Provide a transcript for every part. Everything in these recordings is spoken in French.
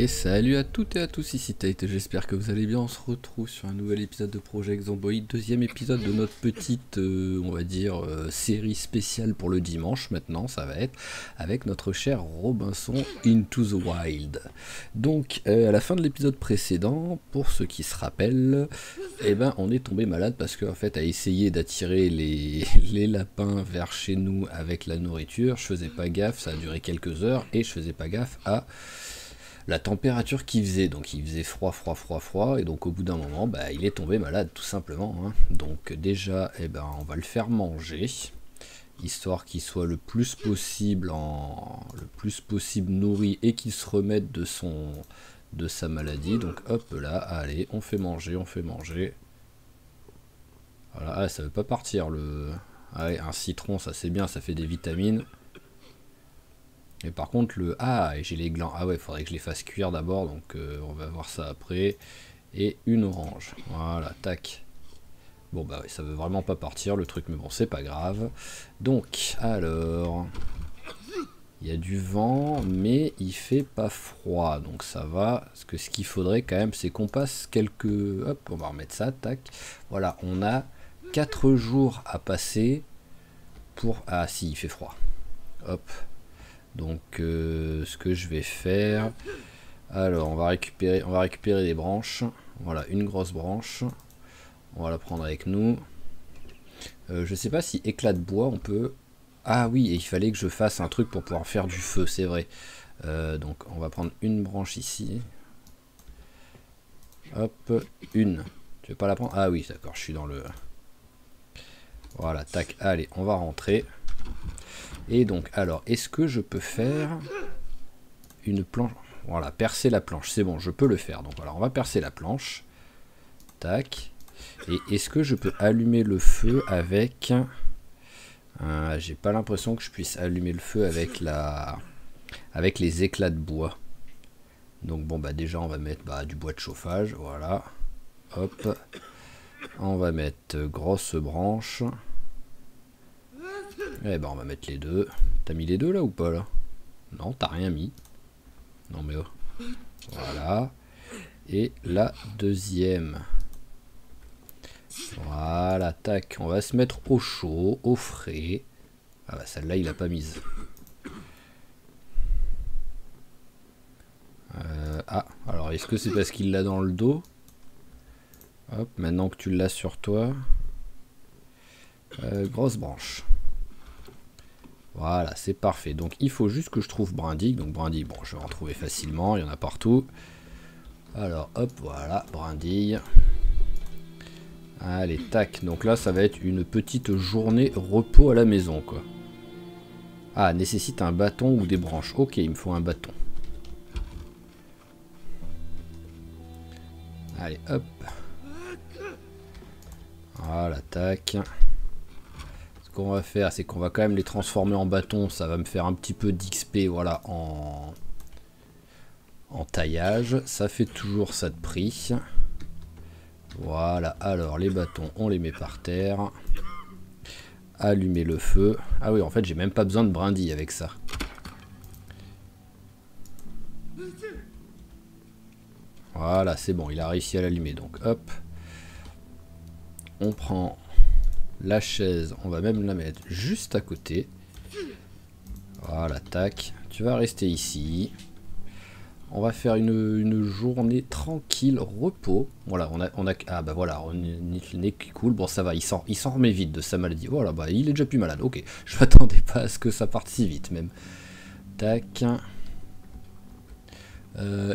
Et salut à toutes et à tous, ici Tate, j'espère que vous allez bien. On se retrouve sur un nouvel épisode de Project Zomboid, deuxième épisode de notre petite, on va dire, série spéciale pour le dimanche. Maintenant, ça va être avec notre cher Robinson Into the Wild. Donc, à la fin de l'épisode précédent, pour ceux qui se rappellent, eh ben, on est tombé malade parce qu'en fait, à essayer d'attirer les lapins vers chez nous avec la nourriture, je faisais pas gaffe, ça a duré quelques heures, et je faisais pas gaffe à la température qu'il faisait. Donc il faisait froid, et donc au bout d'un moment, bah, il est tombé malade tout simplement, hein. Donc déjà, eh ben, on va le faire manger, histoire qu'il soit le plus possible nourri et qu'il se remette de sa maladie. Donc hop là, allez, on fait manger. Voilà, ah, ça veut pas partir le... Ah ouais, un citron, ça c'est bien, ça fait des vitamines. Et par contre le... Ah, et j'ai les glands. Ah ouais, faudrait que je les fasse cuire d'abord, donc on va voir ça après. Et une orange. Voilà, tac. Bon bah oui, ça veut vraiment pas partir le truc, mais bon, c'est pas grave. Donc, alors... Il y a du vent, mais il fait pas froid, donc ça va. Parce que ce qu'il faudrait quand même, c'est qu'on passe quelques... Hop, on va remettre ça, tac. Voilà, on a 4 jours à passer pour... Ah si, il fait froid. Hop. Donc ce que je vais faire, alors on va récupérer des branches. Voilà, une grosse branche, on va la prendre avec nous. Je sais pas si éclat de bois on peut... Ah oui, et il fallait que je fasse un truc pour pouvoir faire du feu, c'est vrai. Donc on va prendre une branche ici. Hop, une. Tu veux pas la prendre? Ah oui, d'accord, je suis dans le... Voilà, tac, allez, on va rentrer. Et donc, alors, est-ce que je peux faire une planche? Voilà, percer la planche, c'est bon, je peux le faire. Donc voilà, on va percer la planche. Tac. Et est-ce que je peux allumer le feu avec... j'ai pas l'impression que je puisse allumer le feu avec avec les éclats de bois. Donc bon, bah déjà, on va mettre du bois de chauffage, voilà. Hop. On va mettre grosse branche. Eh ben on va mettre les deux. T'as mis les deux là ou pas là? Non, t'as rien mis. Non mais oh. Voilà. Et la deuxième. Voilà, tac. On va se mettre au chaud, au frais. Ah bah celle-là il a pas mise. Ah, alors est-ce que c'est parce qu'il l'a dans le dos? Hop, maintenant que tu l'as sur toi. Grosse branche. Voilà, c'est parfait. Donc il faut juste que je trouve brindille. Donc brindille, bon, je vais en trouver facilement, il y en a partout. Alors hop, voilà, brindille. Allez, tac. Donc là, ça va être une petite journée repos à la maison, quoi. Ah, nécessite un bâton ou des branches. Ok, il me faut un bâton. Allez, hop. Voilà, tac. Ce qu'on va faire, c'est qu'on va quand même les transformer en bâtons. Ça va me faire un petit peu d'XP, voilà, en taillage. Ça fait toujours ça de prix. Voilà, alors les bâtons, on les met par terre. Allumer le feu. Ah oui, en fait, j'ai même pas besoin de brindilles avec ça. Voilà, c'est bon, il a réussi à l'allumer. Donc, hop. On prend la chaise, on va même la mettre juste à côté. Voilà, tac. Tu vas rester ici. On va faire une journée tranquille, repos. Voilà, on a ah bah voilà, on est qui cool. Bon, ça va, il s'en remet vite de sa maladie. Voilà, bah il est déjà plus malade. Ok, je m'attendais pas à ce que ça parte si vite même. Tac.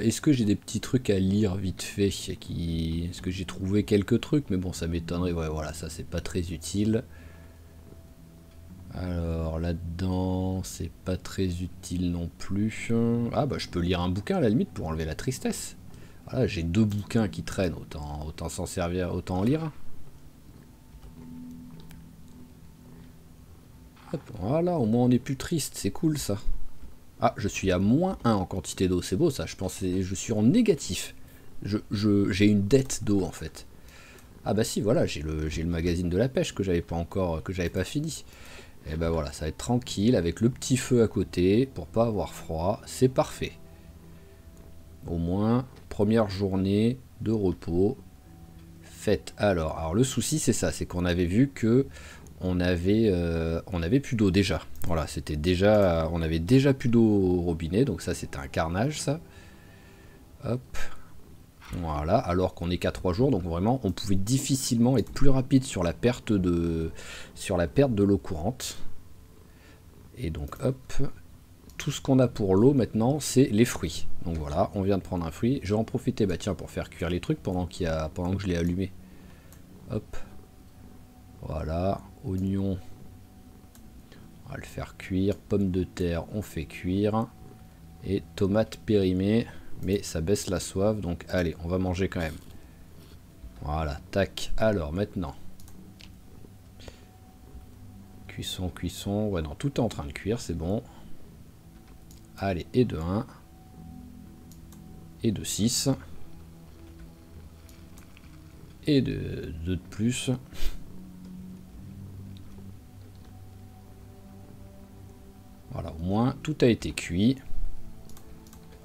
Est-ce que j'ai des petits trucs à lire vite fait? Est-ce que j'ai trouvé quelques trucs? Mais bon, ça m'étonnerait. Ouais, voilà, ça c'est pas très utile. Alors là-dedans, c'est pas très utile non plus. Ah bah je peux lire un bouquin à la limite pour enlever la tristesse. Voilà, j'ai 2 bouquins qui traînent, autant s'en servir, autant en lire. Hop, voilà, au moins on est plus triste, c'est cool ça. Ah, je suis à -1 en quantité d'eau, c'est beau ça, je suis en négatif. J'ai une dette d'eau en fait. Ah bah si, voilà, j'ai le magazine de la pêche que j'avais pas fini. Et ben voilà, ça va être tranquille avec le petit feu à côté pour pas avoir froid, c'est parfait. Au moins, première journée de repos faite. Alors le souci c'est ça, c'est qu'on avait vu que on avait plus d'eau déjà. Voilà, c'était déjà, on avait déjà plus d'eau au robinet, donc ça c'était un carnage ça. Hop, voilà, alors qu'on est qu'à 3 jours, donc vraiment on pouvait difficilement être plus rapide sur la perte de l'eau courante. Et donc hop, tout ce qu'on a pour l'eau maintenant, c'est les fruits. Donc voilà, on vient de prendre un fruit. Je vais en profiter, bah tiens, pour faire cuire les trucs pendant que je l'ai allumé. Hop, voilà, oignon, on va le faire cuire. Pommes de terre, on fait cuire. Et tomates périmées, mais ça baisse la soif, donc allez, on va manger quand même. Voilà, tac. Alors maintenant, cuisson, ouais non, tout est en train de cuire, c'est bon. Allez, et de 1. Et de 6. Et de 2 de plus. Voilà, au moins, tout a été cuit.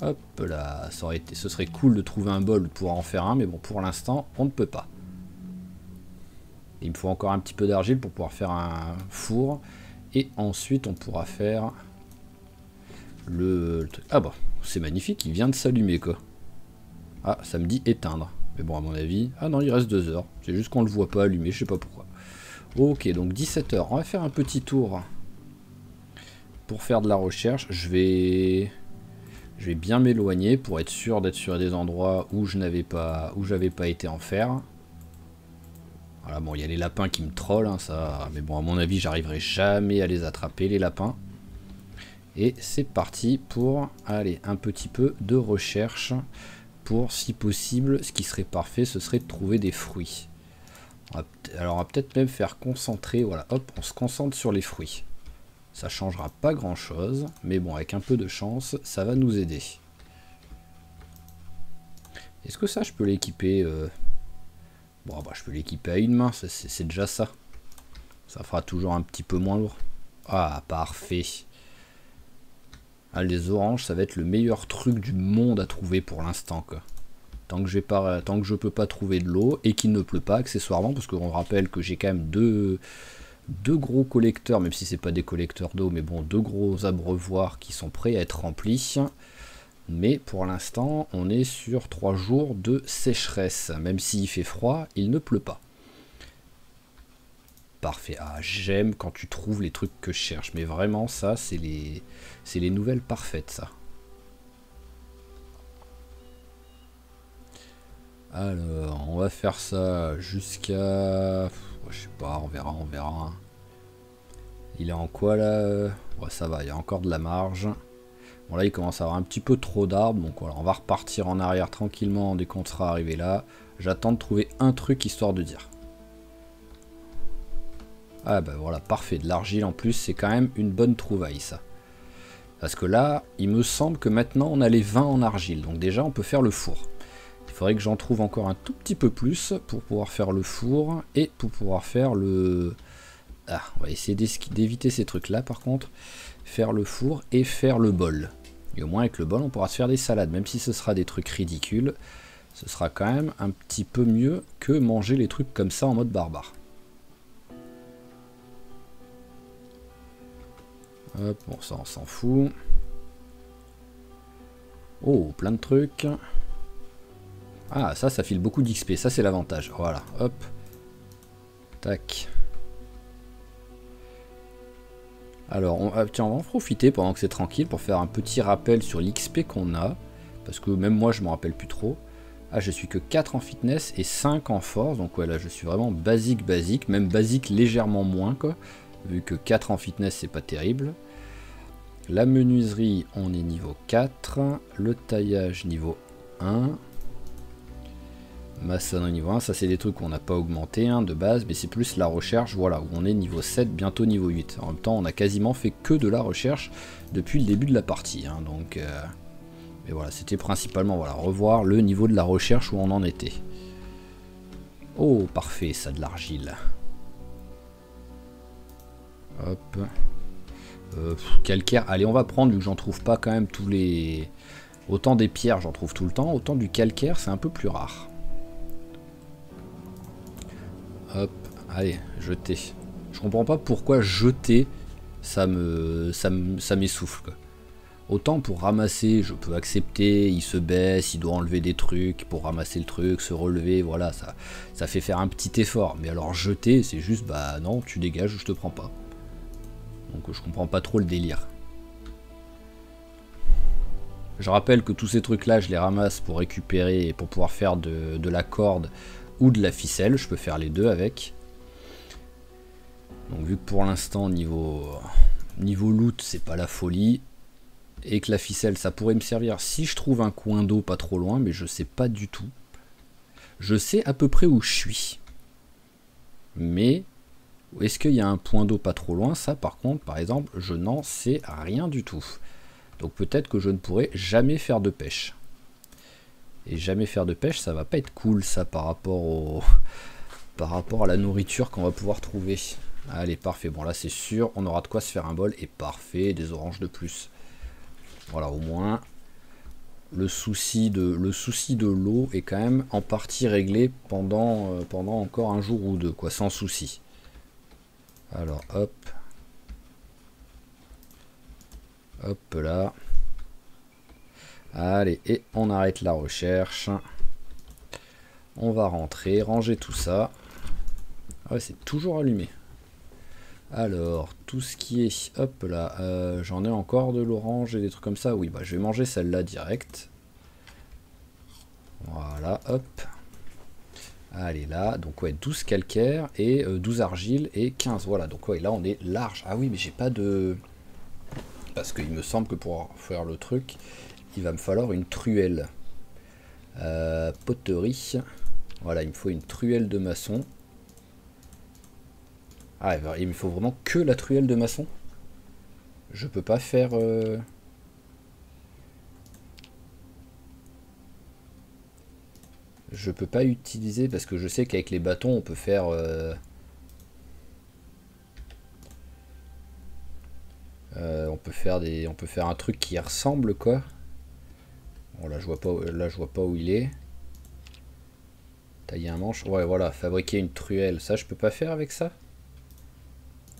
Hop là, ce serait cool de trouver un bol, de pouvoir en faire un, mais bon, pour l'instant, on ne peut pas. Il me faut encore un petit peu d'argile pour pouvoir faire un four. Et ensuite, on pourra faire le truc. Ah bah, c'est magnifique, il vient de s'allumer, quoi. Ah, ça me dit éteindre. Mais bon, à mon avis... Ah non, il reste 2 heures. C'est juste qu'on le voit pas allumer, je sais pas pourquoi. Ok, donc 17 heures. On va faire un petit tour pour faire de la recherche. Je vais bien m'éloigner pour être sûr d'être sur des endroits où j'avais pas été en faire. Voilà, bon, il y a les lapins qui me trollent, hein, ça. Mais bon, à mon avis, j'arriverai jamais à les attraper, les lapins. Et c'est parti pour, allez, un petit peu de recherche. Pour, si possible, ce qui serait parfait, ce serait de trouver des fruits. Alors, on va peut-être même faire concentrer, voilà, hop, on se concentre sur les fruits. Ça changera pas grand-chose, mais bon, avec un peu de chance, ça va nous aider. Est-ce que ça, je peux l'équiper Bon, bah, je peux l'équiper à une main, c'est déjà ça. Ça fera toujours un petit peu moins lourd. Ah, parfait. Ah, les oranges, ça va être le meilleur truc du monde à trouver pour l'instant, quoi. Tant que je peux pas trouver de l'eau et qu'il ne pleut pas accessoirement, parce qu'on rappelle que j'ai quand même deux gros collecteurs, même si c'est pas des collecteurs d'eau, mais bon, 2 gros abreuvoirs qui sont prêts à être remplis. Mais pour l'instant, on est sur 3 jours de sécheresse. Même s'il fait froid, il ne pleut pas. Parfait. Ah, j'aime quand tu trouves les trucs que je cherche. Mais vraiment, ça, c'est les nouvelles parfaites, ça. Alors, on va faire ça jusqu'à... Je sais pas, on verra. Il est en quoi, là? Ouais, ça va, il y a encore de la marge. Bon, là, il commence à avoir un petit peu trop d'arbres. Donc voilà, on va repartir en arrière tranquillement dès qu'on sera arrivé là. J'attends de trouver un truc histoire de dire. Ah bah voilà, parfait. De l'argile en plus, c'est quand même une bonne trouvaille, ça. Parce que là, il me semble que maintenant, on a les 20 en argile. Donc déjà, on peut faire le four. Il faudrait que j'en trouve encore un tout petit peu plus pour pouvoir faire le four et pour pouvoir faire le... Ah, on va essayer d'éviter ces trucs-là, par contre. Faire le four et faire le bol. Et au moins, avec le bol, on pourra se faire des salades. Même si ce sera des trucs ridicules, ce sera quand même un petit peu mieux que manger les trucs comme ça en mode barbare. Hop, bon, ça, on s'en fout. Oh, plein de trucs. Ah, ça file beaucoup d'XP. Ça, c'est l'avantage. Voilà, hop. Tac. Alors, tiens, on va en profiter pendant que c'est tranquille pour faire un petit rappel sur l'XP qu'on a. Parce que même moi, je me rappelle plus trop. Ah, je suis que 4 en fitness et 5 en force. Donc ouais, là, je suis vraiment basique. Même basique légèrement moins, quoi. Vu que 4 en fitness, c'est pas terrible. La menuiserie, on est niveau 4. Le taillage, niveau 1. Maçonnerie niveau 1, ça c'est des trucs qu'on n'a pas augmenté de base, mais c'est plus la recherche, voilà, où on est niveau 7, bientôt niveau 8. En même temps, on a quasiment fait que de la recherche depuis le début de la partie, donc... Mais voilà, c'était principalement, voilà, revoir le niveau de la recherche où on en était. Oh, parfait, ça, de l'argile. Hop. Calcaire, allez, on va prendre, vu que j'en trouve pas quand même tous les Autant des pierres, j'en trouve tout le temps, autant du calcaire, c'est un peu plus rare. Hop, allez, jeter. Je comprends pas pourquoi jeter, ça m'essouffle, quoi. Autant pour ramasser, je peux accepter, il se baisse, il doit enlever des trucs pour ramasser le truc, se relever, voilà, ça fait faire un petit effort. Mais alors jeter, c'est juste, bah non, tu dégages, je te prends pas. Donc je comprends pas trop le délire. Je rappelle que tous ces trucs-là, je les ramasse pour récupérer et pour pouvoir faire de la corde ou de la ficelle. Je peux faire les deux avec. Donc vu que pour l'instant, niveau loot, c'est pas la folie. Et que la ficelle, ça pourrait me servir si je trouve un coin d'eau pas trop loin, mais je sais pas du tout. Je sais à peu près où je suis. Mais est-ce qu'il y a un point d'eau pas trop loin? Ça, par contre, par exemple, je n'en sais rien du tout. Donc peut-être que je ne pourrai jamais faire de pêche. Et jamais faire de pêche, ça va pas être cool, ça, par rapport à la nourriture qu'on va pouvoir trouver. Allez, parfait. Bon, là, c'est sûr, on aura de quoi se faire un bol. Et parfait, des oranges de plus. Voilà, au moins, le souci de l'eau est quand même en partie réglé pendant encore un jour ou deux, quoi, sans souci. Alors, hop. Hop là. Allez, et on arrête la recherche. On va rentrer, ranger tout ça. Ouais, c'est toujours allumé. Alors, tout ce qui est... Hop là, j'en ai encore de l'orange et des trucs comme ça. Oui, bah je vais manger celle-là direct. Voilà, hop. Allez, là, donc ouais, 12 calcaire et 12 argile et 15. Voilà, donc ouais, là on est large. Ah oui, mais j'ai pas de... Parce qu'il me semble que pour faire le truc, il va me falloir une truelle. Poterie. Voilà, il me faut une truelle de maçon. Ah, il me faut vraiment que la truelle de maçon. Je peux pas faire... Je peux pas utiliser, parce que je sais qu'avec les bâtons, on peut faire... on peut faire un truc qui ressemble, quoi. Bon, là, je vois pas où il est. Tailler un manche. Ouais, voilà, fabriquer une truelle. Ça, je peux pas faire avec ça?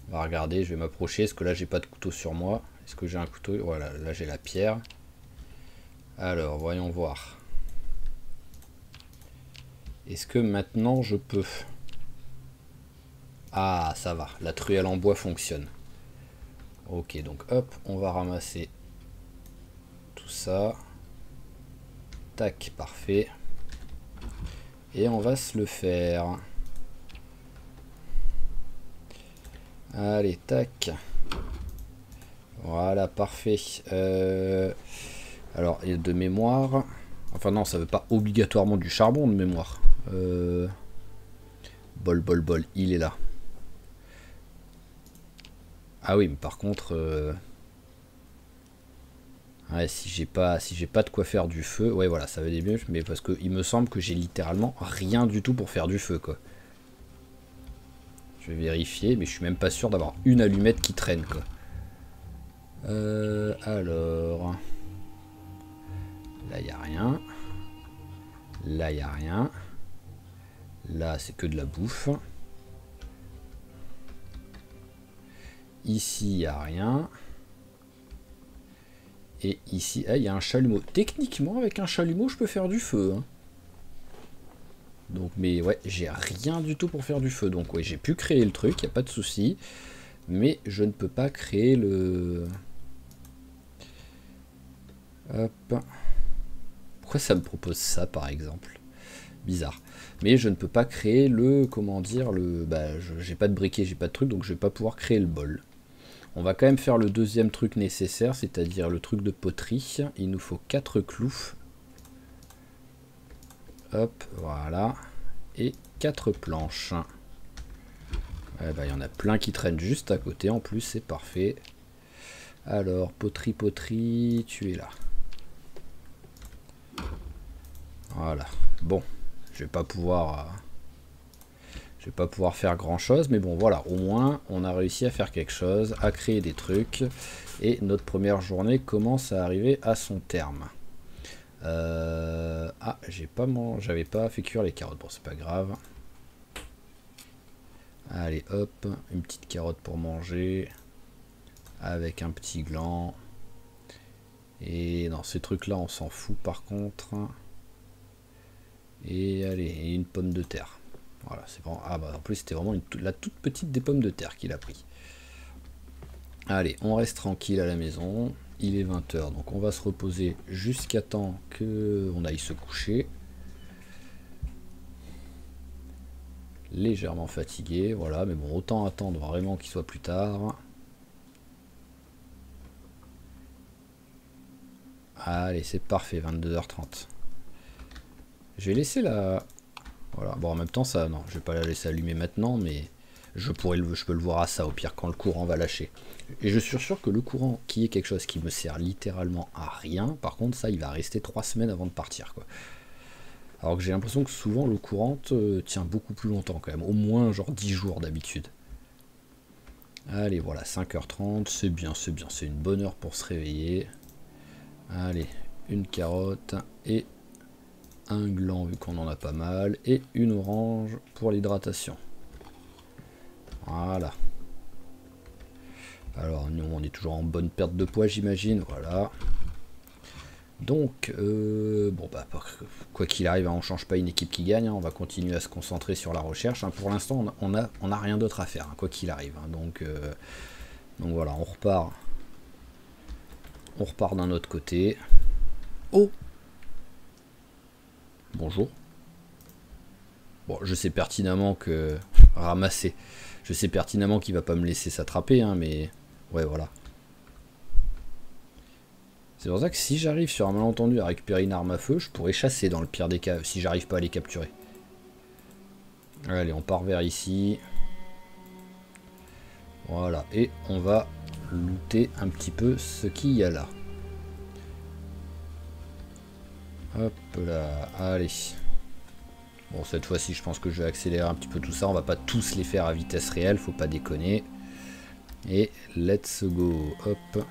On va regarder, je vais m'approcher. Est-ce que là, j'ai pas de couteau sur moi? Est-ce que j'ai un couteau? Voilà, là, j'ai la pierre. Alors, voyons voir. Est-ce que maintenant, je peux? Ah, ça va. La truelle en bois fonctionne. Ok, donc hop, on va ramasser tout ça. Tac, parfait. Et on va se le faire. Allez, tac. Voilà, parfait. Alors, il y a de mémoire. Enfin non, ça veut pas obligatoirement du charbon de mémoire. Bol, il est là. Ah oui, mais par contre... Ouais, si j'ai pas de quoi faire du feu... Ouais, voilà, ça va aller mieux, mais parce qu'il me semble que j'ai littéralement rien du tout pour faire du feu, quoi. Je vais vérifier, mais je suis même pas sûr d'avoir une allumette qui traîne, quoi. Alors... Là, il n'y a rien. Là, il n'y a rien. Là, c'est que de la bouffe. Ici, il n'y a rien. Et ici, il y a un chalumeau. Techniquement, avec un chalumeau, je peux faire du feu. Hein. Donc, mais ouais, j'ai rien du tout pour faire du feu. Donc, ouais, j'ai pu créer le truc, il n'y a pas de souci. Mais je ne peux pas créer le... Hop. Pourquoi ça me propose ça, par exemple? Bizarre. Mais je ne peux pas créer le... Comment dire le... Bah, j'ai pas de briquet, j'ai pas de truc, donc je vais pas pouvoir créer le bol. On va quand même faire le deuxième truc nécessaire, c'est-à-dire le truc de poterie. Il nous faut 4 clous. Hop, voilà. Et 4 planches. Ouais, bah, y en a plein qui traînent juste à côté, en plus, c'est parfait. Alors, poterie, tu es là. Voilà. Bon, je vais pas pouvoir faire grand chose, mais bon voilà, au moins on a réussi à faire quelque chose, à créer des trucs, et notre première journée commence à arriver à son terme. Ah, j'avais pas fait cuire les carottes. Bon, c'est pas grave. Allez, hop, une petite carotte pour manger. Avec un petit gland. Et non, ces trucs-là, on s'en fout par contre. Et allez, et une pomme de terre. Voilà, c'est vraiment... Ah bah en plus, c'était vraiment la toute petite des pommes de terre qu'il a pris. Allez, on reste tranquille à la maison. Il est 20 h, donc on va se reposer jusqu'à temps qu'on aille se coucher. Légèrement fatigué, voilà, mais bon, autant attendre vraiment qu'il soit plus tard. Allez, c'est parfait, 22 h 30. Je vais laisser la... Voilà, bon en même temps, ça, non, je vais pas la laisser allumer maintenant, mais je peux le voir à ça, au pire, quand le courant va lâcher. Et je suis sûr que le courant, qui est quelque chose qui me sert littéralement à rien, par contre, ça, il va rester 3 semaines avant de partir, quoi. Alors que j'ai l'impression que souvent, l'eau courante tient beaucoup plus longtemps, quand même, au moins, genre 10 jours d'habitude. Allez, voilà, 5 h 30, c'est bien, c'est une bonne heure pour se réveiller. Allez, une carotte et un gland vu qu'on en a pas mal et une orange pour l'hydratation. Voilà. Alors nous on est toujours en bonne perte de poids j'imagine, voilà. Donc bon bah quoi qu'il arrive, hein, on change pas une équipe qui gagne, hein, on va continuer à se concentrer sur la recherche. Hein. Pour l'instant on a rien d'autre à faire, hein, quoi qu'il arrive. Hein. Donc voilà, on repart d'un autre côté. Oh! Bonjour. Bon, je sais pertinemment que... Ramasser. Je sais pertinemment qu'il va pas me laisser s'attraper, hein, mais... Ouais, voilà. C'est pour ça que si j'arrive sur un malentendu à récupérer une arme à feu, je pourrais chasser dans le pire des cas, si j'arrive pas à les capturer. Allez, on part vers ici. Voilà, et on va looter un petit peu ce qu'il y a là. Hop là, allez. Bon, cette fois-ci, je pense que je vais accélérer un petit peu tout ça. On va pas tous les faire à vitesse réelle, faut pas déconner. Et let's go, hop.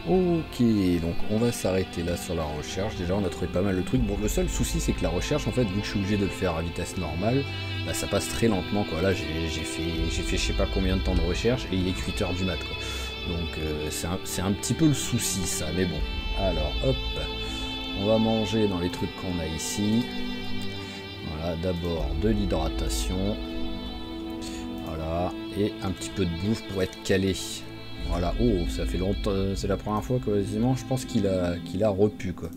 Ok, donc on va s'arrêter là sur la recherche. Déjà on a trouvé pas mal de trucs. Bon, le seul souci c'est que la recherche, en fait, vu que je suis obligé de le faire à vitesse normale, bah, ça passe très lentement quoi. Là j'ai fait je sais pas combien de temps de recherche et il est 8 h du mat quoi. Donc c'est un petit peu le souci ça, mais bon. Alors hop, on va manger dans les trucs qu'on a ici. Voilà, d'abord de l'hydratation. Voilà, et un petit peu de bouffe pour être calé. Voilà, oh, ça fait longtemps, c'est la première fois quasiment, je pense qu'il a repu quoi.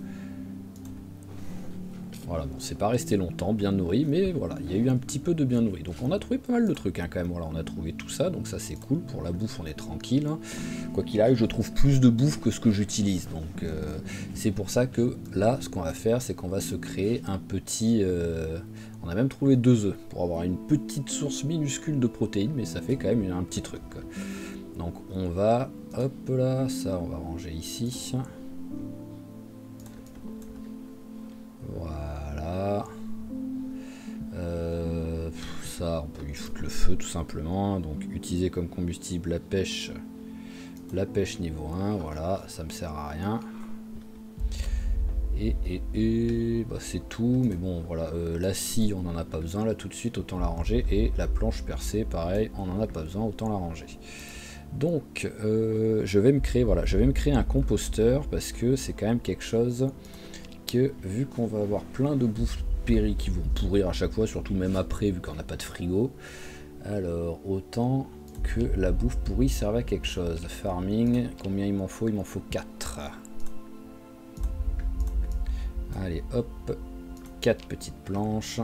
Voilà, bon, c'est pas resté longtemps, bien nourri, mais voilà, il y a eu un petit peu de bien nourri. Donc on a trouvé pas mal de trucs hein, quand même, voilà, on a trouvé tout ça, donc ça c'est cool. Pour la bouffe, on est tranquille. Hein. Quoi qu'il arrive, je trouve plus de bouffe que ce que j'utilise. Donc c'est pour ça que là, ce qu'on va faire, c'est qu'on va se créer un petit... on a même trouvé 2 œufs pour avoir une petite source minuscule de protéines, mais ça fait quand même un petit truc. Quoi. Donc on va, hop là, ça on va ranger ici. Voilà. Ça, on peut lui foutre le feu tout simplement. Donc utiliser comme combustible la pêche niveau 1. Voilà, ça me sert à rien. Et bah, c'est tout. Mais bon, voilà. La scie, on n'en a pas besoin là tout de suite. Autant la ranger. Et la planche percée, pareil, on n'en a pas besoin. Autant la ranger. Donc, je vais me créer un composteur parce que c'est quand même quelque chose que vu qu'on va avoir plein de bouffe péri qui vont pourrir à chaque fois, surtout même après vu qu'on n'a pas de frigo, alors autant que la bouffe pourrie serve à quelque chose. Farming, combien il m'en faut? Il m'en faut 4. Allez hop, 4 petites planches.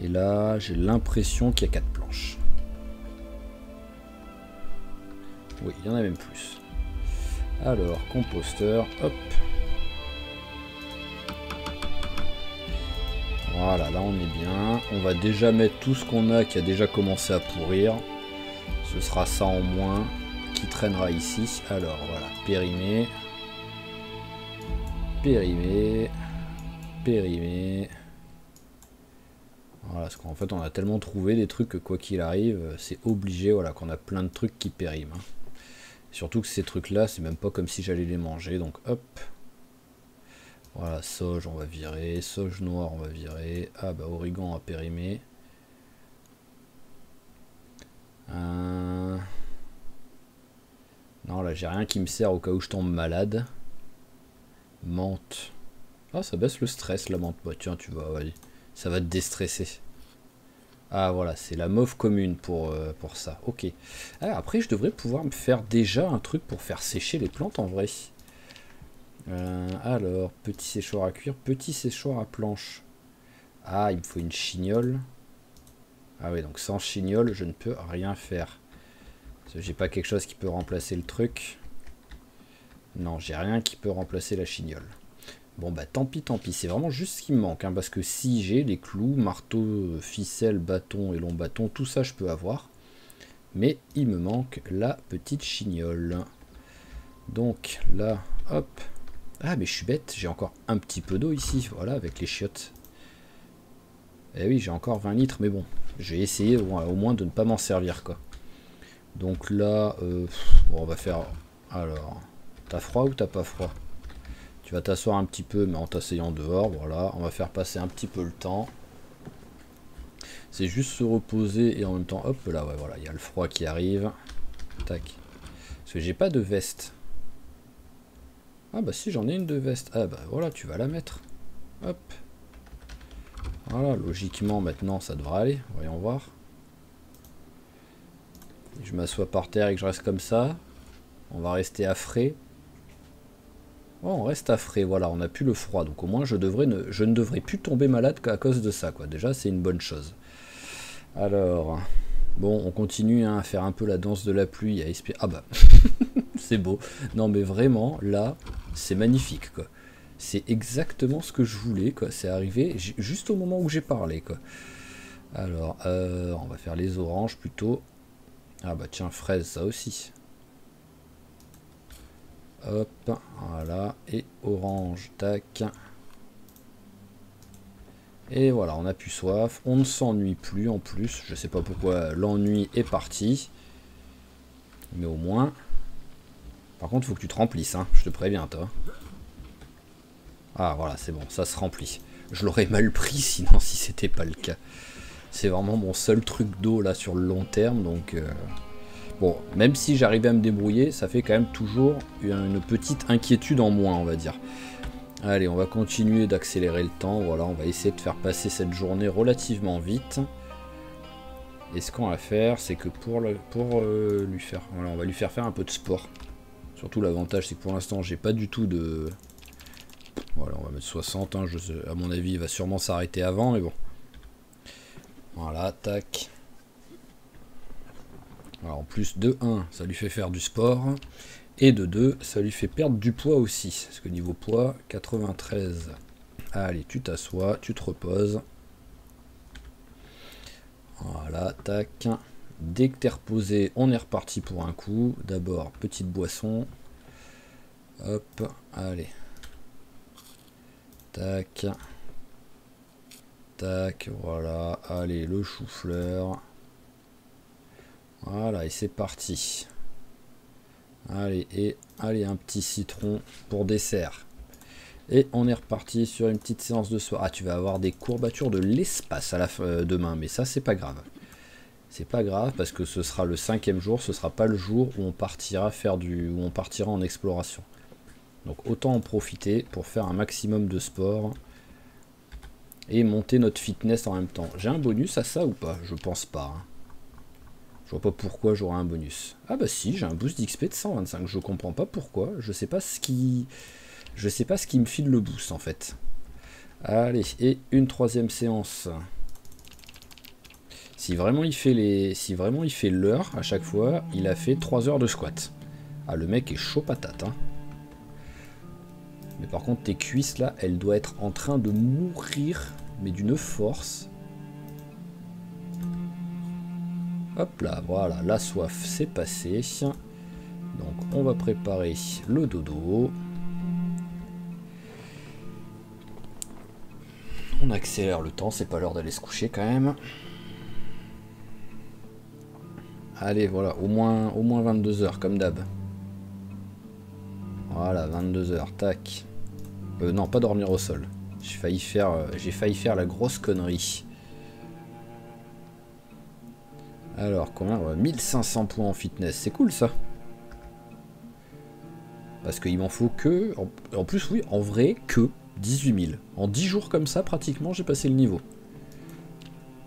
Et là j'ai l'impression qu'il y a 4 planches. Oui, il y en a même plus. Alors, composteur, hop. Voilà, là on est bien. On va déjà mettre tout ce qu'on a qui a déjà commencé à pourrir. Ce sera ça en moins qui traînera ici. Alors voilà, périmé. Périmé. Périmé. Voilà, parce qu'en fait on a tellement trouvé des trucs que quoi qu'il arrive, c'est obligé voilà, qu'on a plein de trucs qui périment. Hein. Surtout que ces trucs là, c'est même pas comme si j'allais les manger. Donc hop. Voilà, sauge on va virer, sauge noire on va virer. Ah bah origan à périmer. Non là j'ai rien qui me sert au cas où je tombe malade. Menthe. Ah ça baisse le stress la menthe. Bah tiens tu vas, vas-y. Ça va te déstresser. Ah voilà, c'est la mauve commune pour ça. Ok. Ah, après je devrais pouvoir me faire déjà un truc pour faire sécher les plantes en vrai. Alors, petit séchoir à cuire, petit séchoir à planche. Ah, il me faut une chignole. Ah oui, donc sans chignole, je ne peux rien faire. J'ai pas quelque chose qui peut remplacer le truc. Non, j'ai rien qui peut remplacer la chignole. Bon bah tant pis, c'est vraiment juste ce qui me manque. Hein, parce que si j'ai les clous, marteau, ficelle, bâton et long bâton, tout ça je peux avoir. Mais il me manque la petite chignole. Donc là, hop. Ah mais je suis bête, j'ai encore un petit peu d'eau ici, voilà, avec les chiottes. Eh oui, j'ai encore 20 litres, mais bon, je vais essayer au moins de ne pas m'en servir, quoi. Donc là, bon, on va faire... Alors, t'as froid ou t'as pas froid? Tu vas t'asseoir un petit peu, mais en t'asseyant dehors, voilà. On va faire passer un petit peu le temps. C'est juste se reposer et en même temps, hop, là, ouais, voilà, il y a le froid qui arrive. Tac. Parce que j'ai pas de veste. Ah bah si, j'en ai une de veste. Ah bah voilà, tu vas la mettre. Hop. Voilà, logiquement maintenant ça devrait aller. Voyons voir. Je m'assois par terre et que je reste comme ça. On va rester à frais. Oh, on reste à frais, voilà, on n'a plus le froid. Donc au moins je ne devrais plus tomber malade qu'à cause de ça, quoi. Déjà c'est une bonne chose. Alors, bon, on continue hein, à faire un peu la danse de la pluie, à espérer... Ah bah, c'est beau. Non mais vraiment, là... C'est magnifique quoi. C'est exactement ce que je voulais quoi. C'est arrivé juste au moment où j'ai parlé quoi. Alors on va faire les oranges plutôt. Ah bah tiens fraise ça aussi. Hop voilà et orange tac. Et voilà on a plus soif. On ne s'ennuie plus en plus. Je sais pas pourquoi l'ennui est parti. Mais au moins. Par contre faut que tu te remplisses hein. Je te préviens toi. Ah voilà c'est bon ça se remplit. Je l'aurais mal pris sinon si c'était pas le cas. C'est vraiment mon seul truc d'eau là sur le long terme donc bon même si j'arrivais à me débrouiller ça fait quand même toujours une petite inquiétude en moins on va dire. Allez on va continuer d'accélérer le temps. Voilà on va essayer de faire passer cette journée relativement vite. Et ce qu'on va faire c'est que pour lui faire voilà on va lui faire un peu de sport. Surtout l'avantage c'est que pour l'instant j'ai pas du tout de Voilà, on va mettre 60. Hein, à mon avis, il va sûrement s'arrêter avant, mais bon. Voilà, tac. Alors, en plus, de 1, ça lui fait faire du sport. Et de 2, ça lui fait perdre du poids aussi. Parce que niveau poids, 93. Allez, tu t'assois, tu te reposes. Voilà, tac. Dès que t'es reposé, on est reparti pour un coup. D'abord, petite boisson. Hop, allez. Tac. Tac, voilà. Allez, le chou-fleur. Voilà, et c'est parti. Allez, allez, un petit citron pour dessert. Et on est reparti sur une petite séance de soir. Ah, tu vas avoir des courbatures de l'espace à la fin, demain, mais ça, c'est pas grave. C'est pas grave parce que ce sera le 5e jour, ce sera pas le jour où on partira où on partira en exploration. Donc autant en profiter pour faire un maximum de sport et monter notre fitness en même temps. J'ai un bonus à ça ou pas? Je pense pas. Hein. Je vois pas pourquoi j'aurai un bonus. Ah bah si, j'ai un boost d'XP de 125. Je comprends pas pourquoi. Je sais pas ce qui me file le boost en fait. Allez, et une 3e séance. Si vraiment il fait l'heure à chaque fois, il a fait 3 heures de squat. Ah, le mec est chaud patate. Hein. Mais par contre, tes cuisses là, elles doivent être en train de mourir, mais d'une force. Hop là, voilà, la soif c'est passé. Donc on va préparer le dodo. On accélère le temps, c'est pas l'heure d'aller se coucher quand même. Allez, voilà, au moins 22 heures comme d'hab. Voilà, 22 heures, tac. Non, pas dormir au sol. J'ai failli faire la grosse connerie. Alors, combien? 1500 points en fitness, c'est cool ça. Parce qu'il m'en faut que... En plus, oui, en vrai, que 18 000. En 10 jours comme ça, pratiquement, j'ai passé le niveau.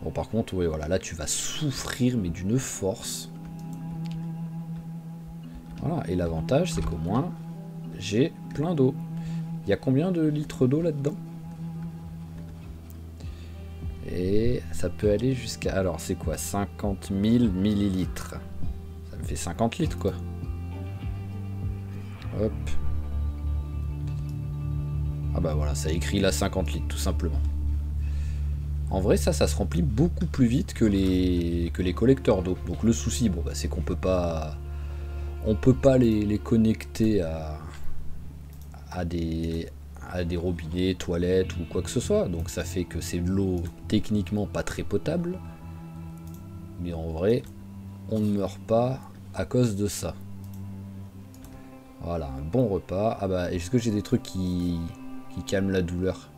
Bon, par contre, oui, voilà, là, tu vas souffrir, mais d'une force. Voilà, et l'avantage, c'est qu'au moins, j'ai plein d'eau. Il y a combien de litres d'eau là-dedans? Et ça peut aller jusqu'à... Alors, c'est quoi? 50 000 millilitres. Ça me fait 50 litres, quoi. Hop. Ah bah voilà, ça écrit là 50 litres, tout simplement. En vrai, ça se remplit beaucoup plus vite que les collecteurs d'eau. Donc le souci, bon, bah, c'est qu'on peut pas... On peut pas les connecter à des robinets, toilettes ou quoi que ce soit. Donc ça fait que c'est de l'eau techniquement pas très potable. Mais en vrai, on ne meurt pas à cause de ça. Voilà, un bon repas. Ah bah, est-ce que j'ai des trucs qui calment la douleur?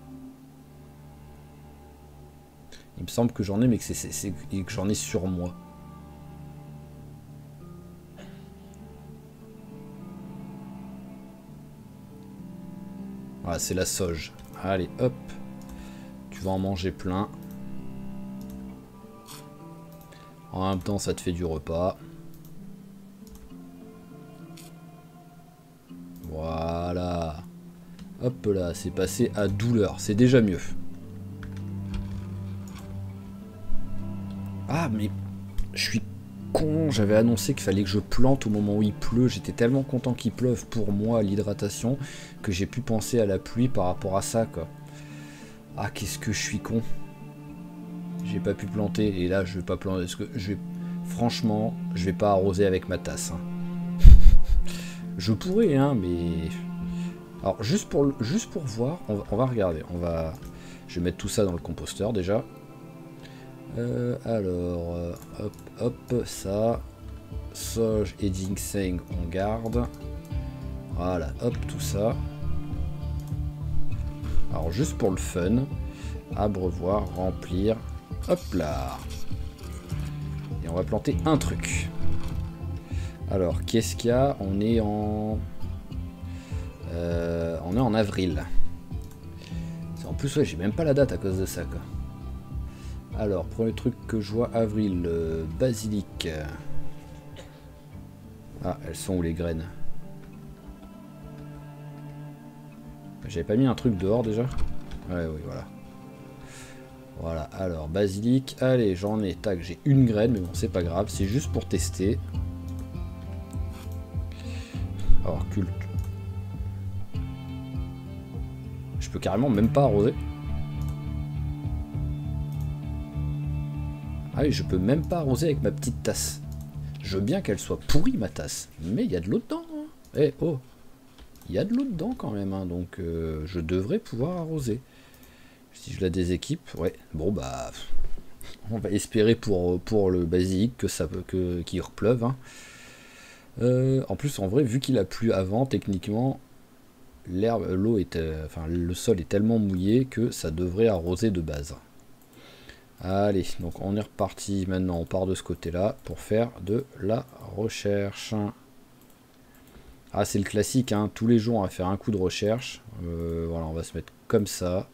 Il me semble que j'en ai, mais que j'en ai sur moi. Voilà, c'est la sauge. Allez, hop. Tu vas en manger plein. En même temps, ça te fait du repas. Voilà. Hop là, c'est passé à douleur. C'est déjà mieux. Ah, mais je suis con. J'avais annoncé qu'il fallait que je plante au moment où il pleut. J'étais tellement content qu'il pleuve pour moi, l'hydratation, que j'ai pu penser à la pluie par rapport à ça, quoi. Ah, qu'est-ce que je suis con. J'ai pas pu planter. Et là, je vais pas planter. Parce que franchement, je vais pas arroser avec ma tasse. Hein. Je pourrais, hein, mais... Alors, juste pour voir, on va regarder. Je vais mettre tout ça dans le composteur, déjà. Alors, hop, ça. Sauge et ginseng, on garde. Voilà, hop, tout ça. Alors, juste pour le fun. Abreuvoir, remplir. Hop là. Et on va planter un truc. Alors, qu'est-ce qu'il y a? On est en avril. En plus, ouais, j'ai même pas la date à cause de ça, quoi. Alors, premier truc que je vois, avril, basilic. Ah, elles sont où les graines? J'avais pas mis un truc dehors déjà? Ouais, oui, voilà. Voilà, alors, basilic. Allez, j'en ai. Tac, j'ai une graine, mais bon, c'est pas grave. C'est juste pour tester. Alors, culte. Je peux carrément même pas arroser. Ah oui, je peux même pas arroser avec ma petite tasse. Je veux bien qu'elle soit pourrie, ma tasse. Mais il y a de l'eau dedans. Hein. Eh, oh. Il y a de l'eau dedans quand même. Hein, donc, je devrais pouvoir arroser. Si je la déséquipe, ouais. Bon, bah... On va espérer pour le basilic que ça qu'il repleuve. Hein. En plus, en vrai, vu qu'il a plu avant, techniquement, l'eau est, enfin, le sol est tellement mouillé que ça devrait arroser de base. Allez, donc on est reparti. Maintenant, on part de ce côté-là pour faire de la recherche. Ah, c'est le classique, hein. Tous les jours, on va faire un coup de recherche. Voilà, on va se mettre comme ça.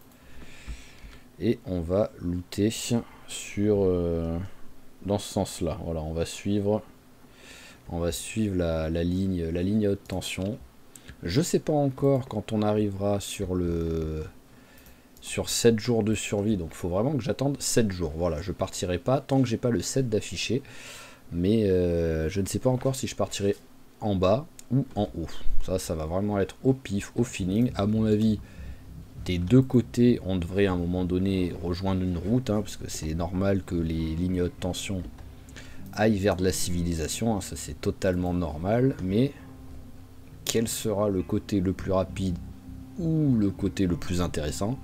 Et on va looter sur dans ce sens-là. Voilà, on va suivre la ligne à haute tension. Je sais pas encore quand on arrivera sur 7 jours de survie, donc il faut vraiment que j'attende 7 jours. Voilà, je partirai pas tant que j'ai pas le 7 d'affiché. Mais je ne sais pas encore si je partirai en bas ou en haut. Ça va vraiment être au pif, au feeling. À mon avis, des deux côtés, on devrait à un moment donné rejoindre une route, hein, parce que c'est normal que les lignes à haute tension aillent vers de la civilisation, hein, ça c'est totalement normal, mais quel sera le côté le plus rapide ou le côté le plus intéressant?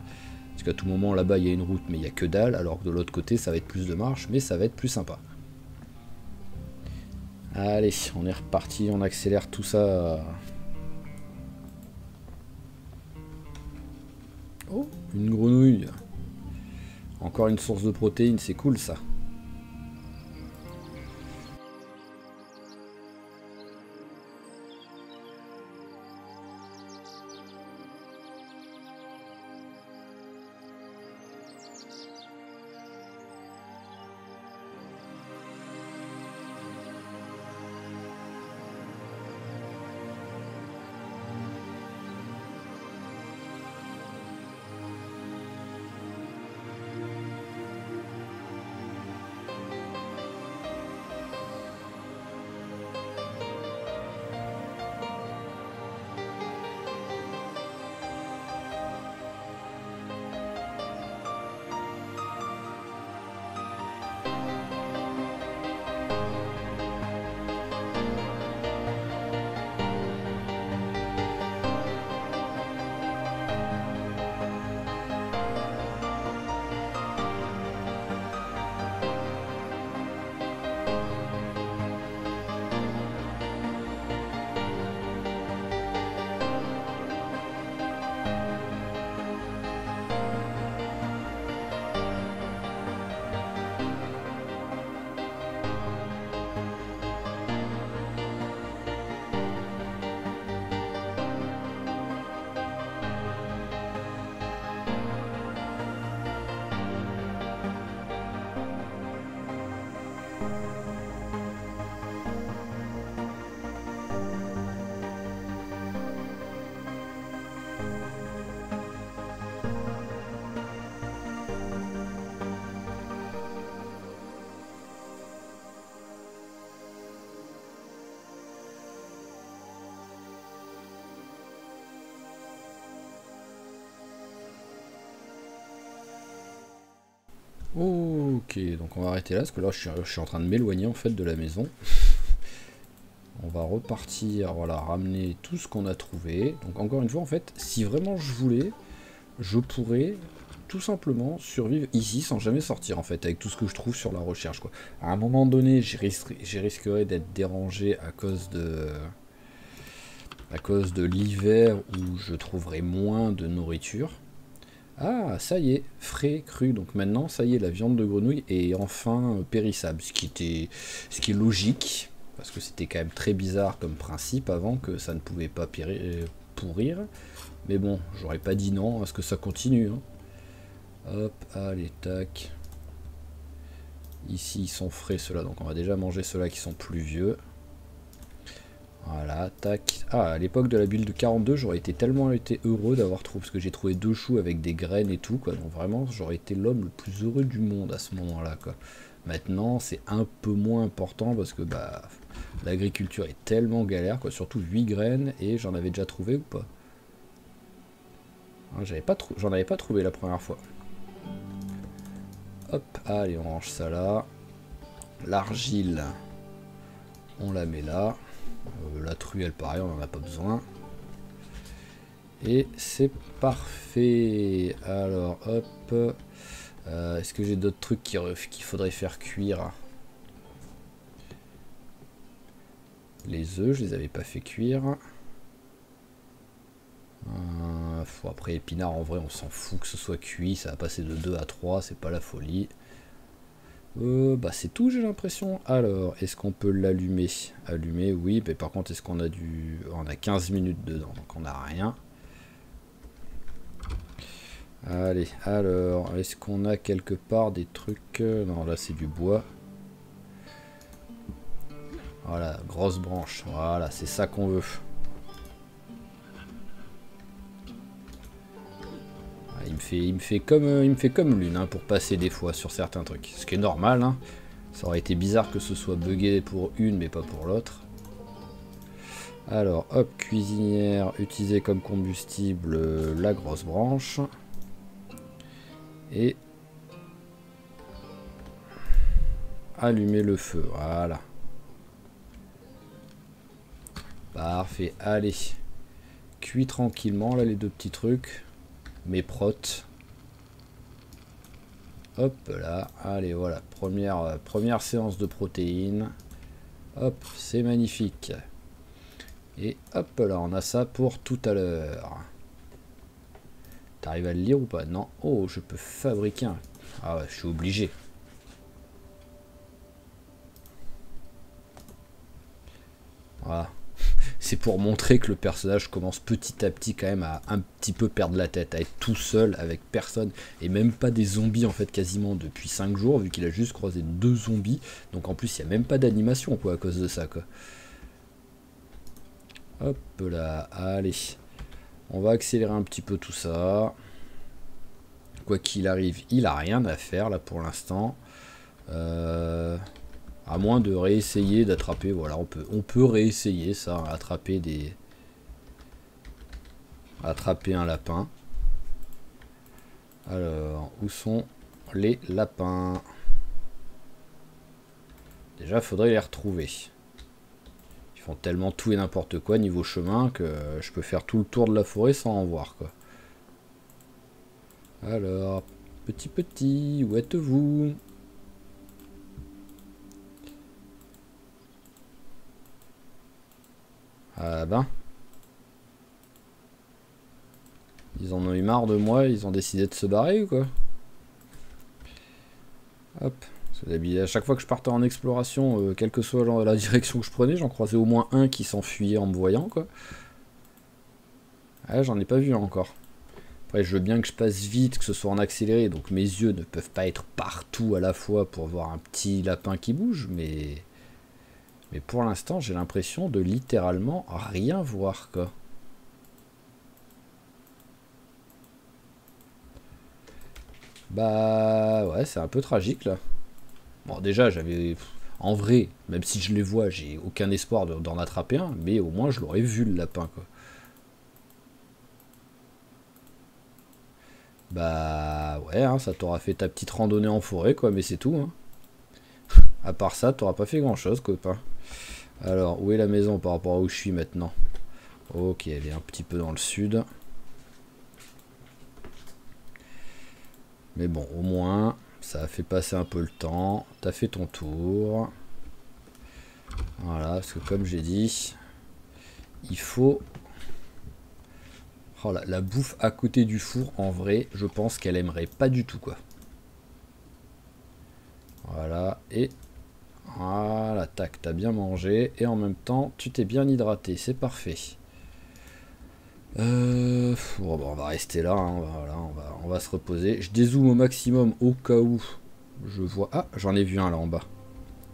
Parce qu'à tout moment là-bas il y a une route mais il n'y a que dalle, alors que de l'autre côté ça va être plus de marche, mais ça va être plus sympa. Allez, on est reparti, on accélère tout ça. Oh, une grenouille. Encore une source de protéines, c'est cool ça. Ok, donc on va arrêter là, parce que là je suis en train de m'éloigner en fait de la maison. On va repartir, voilà, ramener tout ce qu'on a trouvé. Donc encore une fois, en fait, si vraiment je voulais, je pourrais tout simplement survivre ici sans jamais sortir, en fait, avec tout ce que je trouve sur la recherche, quoi. À un moment donné, j'y risquerais d'être dérangé à cause de l'hiver où je trouverai moins de nourriture. Ah, ça y est, frais, cru. Donc maintenant, ça y est, la viande de grenouille est enfin périssable. Ce qui est logique, parce que c'était quand même très bizarre comme principe avant que ça ne pouvait pas pourrir. Mais bon, j'aurais pas dit non à ce que ça continue. Hein. Hop, allez, tac. Ici, ils sont frais ceux-là, donc on va déjà manger ceux-là qui sont plus vieux. Voilà, tac. Ah, à l'époque de la build de 42, j'aurais tellement été heureux d'avoir trouvé, parce que j'ai trouvé 2 choux avec des graines et tout, quoi. Donc vraiment, j'aurais été l'homme le plus heureux du monde à ce moment-là, quoi. Maintenant, c'est un peu moins important parce que bah l'agriculture est tellement galère, quoi. Surtout 8 graines, et j'en avais déjà trouvé ou pas? Hein, j'en avais pas trouvé la première fois. Hop, allez, on range ça là. L'argile, on la met là. La truelle, pareil, on n'en a pas besoin. Et c'est parfait. Alors, hop. Est-ce que j'ai d'autres trucs qu'il faudrait faire cuire? Les œufs, je les avais pas fait cuire. Après, épinards, en vrai, on s'en fout que ce soit cuit. Ça va passer de 2 à 3, c'est pas la folie. Bah c'est tout, j'ai l'impression. Alors, est-ce qu'on peut l'allumer? Allumer, oui. Mais par contre, est-ce qu'on a du... On a 15 minutes dedans, donc on n'a rien. Allez, alors, est-ce qu'on a quelque part des trucs... Non, là, c'est du bois. Voilà, grosse branche. Voilà, c'est ça qu'on veut. Il me fait comme l'une, hein, pour passer des fois sur certains trucs. Ce qui est normal, hein. Ça aurait été bizarre que ce soit buggé pour une, mais pas pour l'autre. Alors, hop, cuisinière, utiliser comme combustible la grosse branche. Et allumer le feu, voilà. Parfait, allez. Cuit tranquillement, là, les 2 petits trucs. Mes protes. Hop là, allez, voilà. Première séance de protéines. Hop, c'est magnifique. Et hop là, on a ça pour tout à l'heure. T'arrives à le lire ou pas? Non. Oh, je peux fabriquer un... Ah ouais, je suis obligé. Voilà. C'est pour montrer que le personnage commence petit à petit quand même à un petit peu perdre la tête, à être tout seul avec personne, et même pas des zombies en fait quasiment depuis 5 jours, vu qu'il a juste croisé 2 zombies, donc en plus il n'y a même pas d'animation quoi à cause de ça quoi. Hop là, allez. On va accélérer un petit peu tout ça. Quoi qu'il arrive, il a rien à faire là pour l'instant. À moins de réessayer d'attraper, voilà, on peut réessayer ça, attraper un lapin. Alors, où sont les lapins? Déjà, faudrait les retrouver. Ils font tellement tout et n'importe quoi niveau chemin que je peux faire tout le tour de la forêt sans en voir, quoi. Alors, petit, où êtes-vous? Ah ben. Ils en ont eu marre de moi, ils ont décidé de se barrer ou quoi? Hop. À chaque fois que je partais en exploration, quelle que soit la direction que je prenais, j'en croisais au moins un qui s'enfuyait en me voyant, quoi. Ah, j'en ai pas vu encore. Après, je veux bien que je passe vite, que ce soit en accéléré, donc mes yeux ne peuvent pas être partout à la fois pour voir un petit lapin qui bouge, mais pour l'instant, j'ai l'impression de littéralement rien voir, quoi. Bah ouais, c'est un peu tragique là. Bon, déjà, j'avais... En vrai, même si je les vois, j'ai aucun espoir d'en attraper un, mais au moins je l'aurais vu le lapin, quoi. Bah ouais, hein, ça t'aura fait ta petite randonnée en forêt, quoi, mais c'est tout, hein. À part ça, t'auras pas fait grand-chose, copain. Alors, où est la maison par rapport à où je suis maintenant? Ok, elle est un petit peu dans le sud. Mais bon, au moins, ça a fait passer un peu le temps. T'as fait ton tour. Voilà, parce que comme j'ai dit, il faut... Oh, la bouffe à côté du four, en vrai, je pense qu'elle aimerait pas du tout, quoi. Voilà, et... Voilà, tac, t'as bien mangé, et en même temps, tu t'es bien hydraté, c'est parfait. Bon, on va rester là, hein, voilà, on va se reposer. Je dézoome au maximum au cas où je vois... Ah, j'en ai vu un là en bas.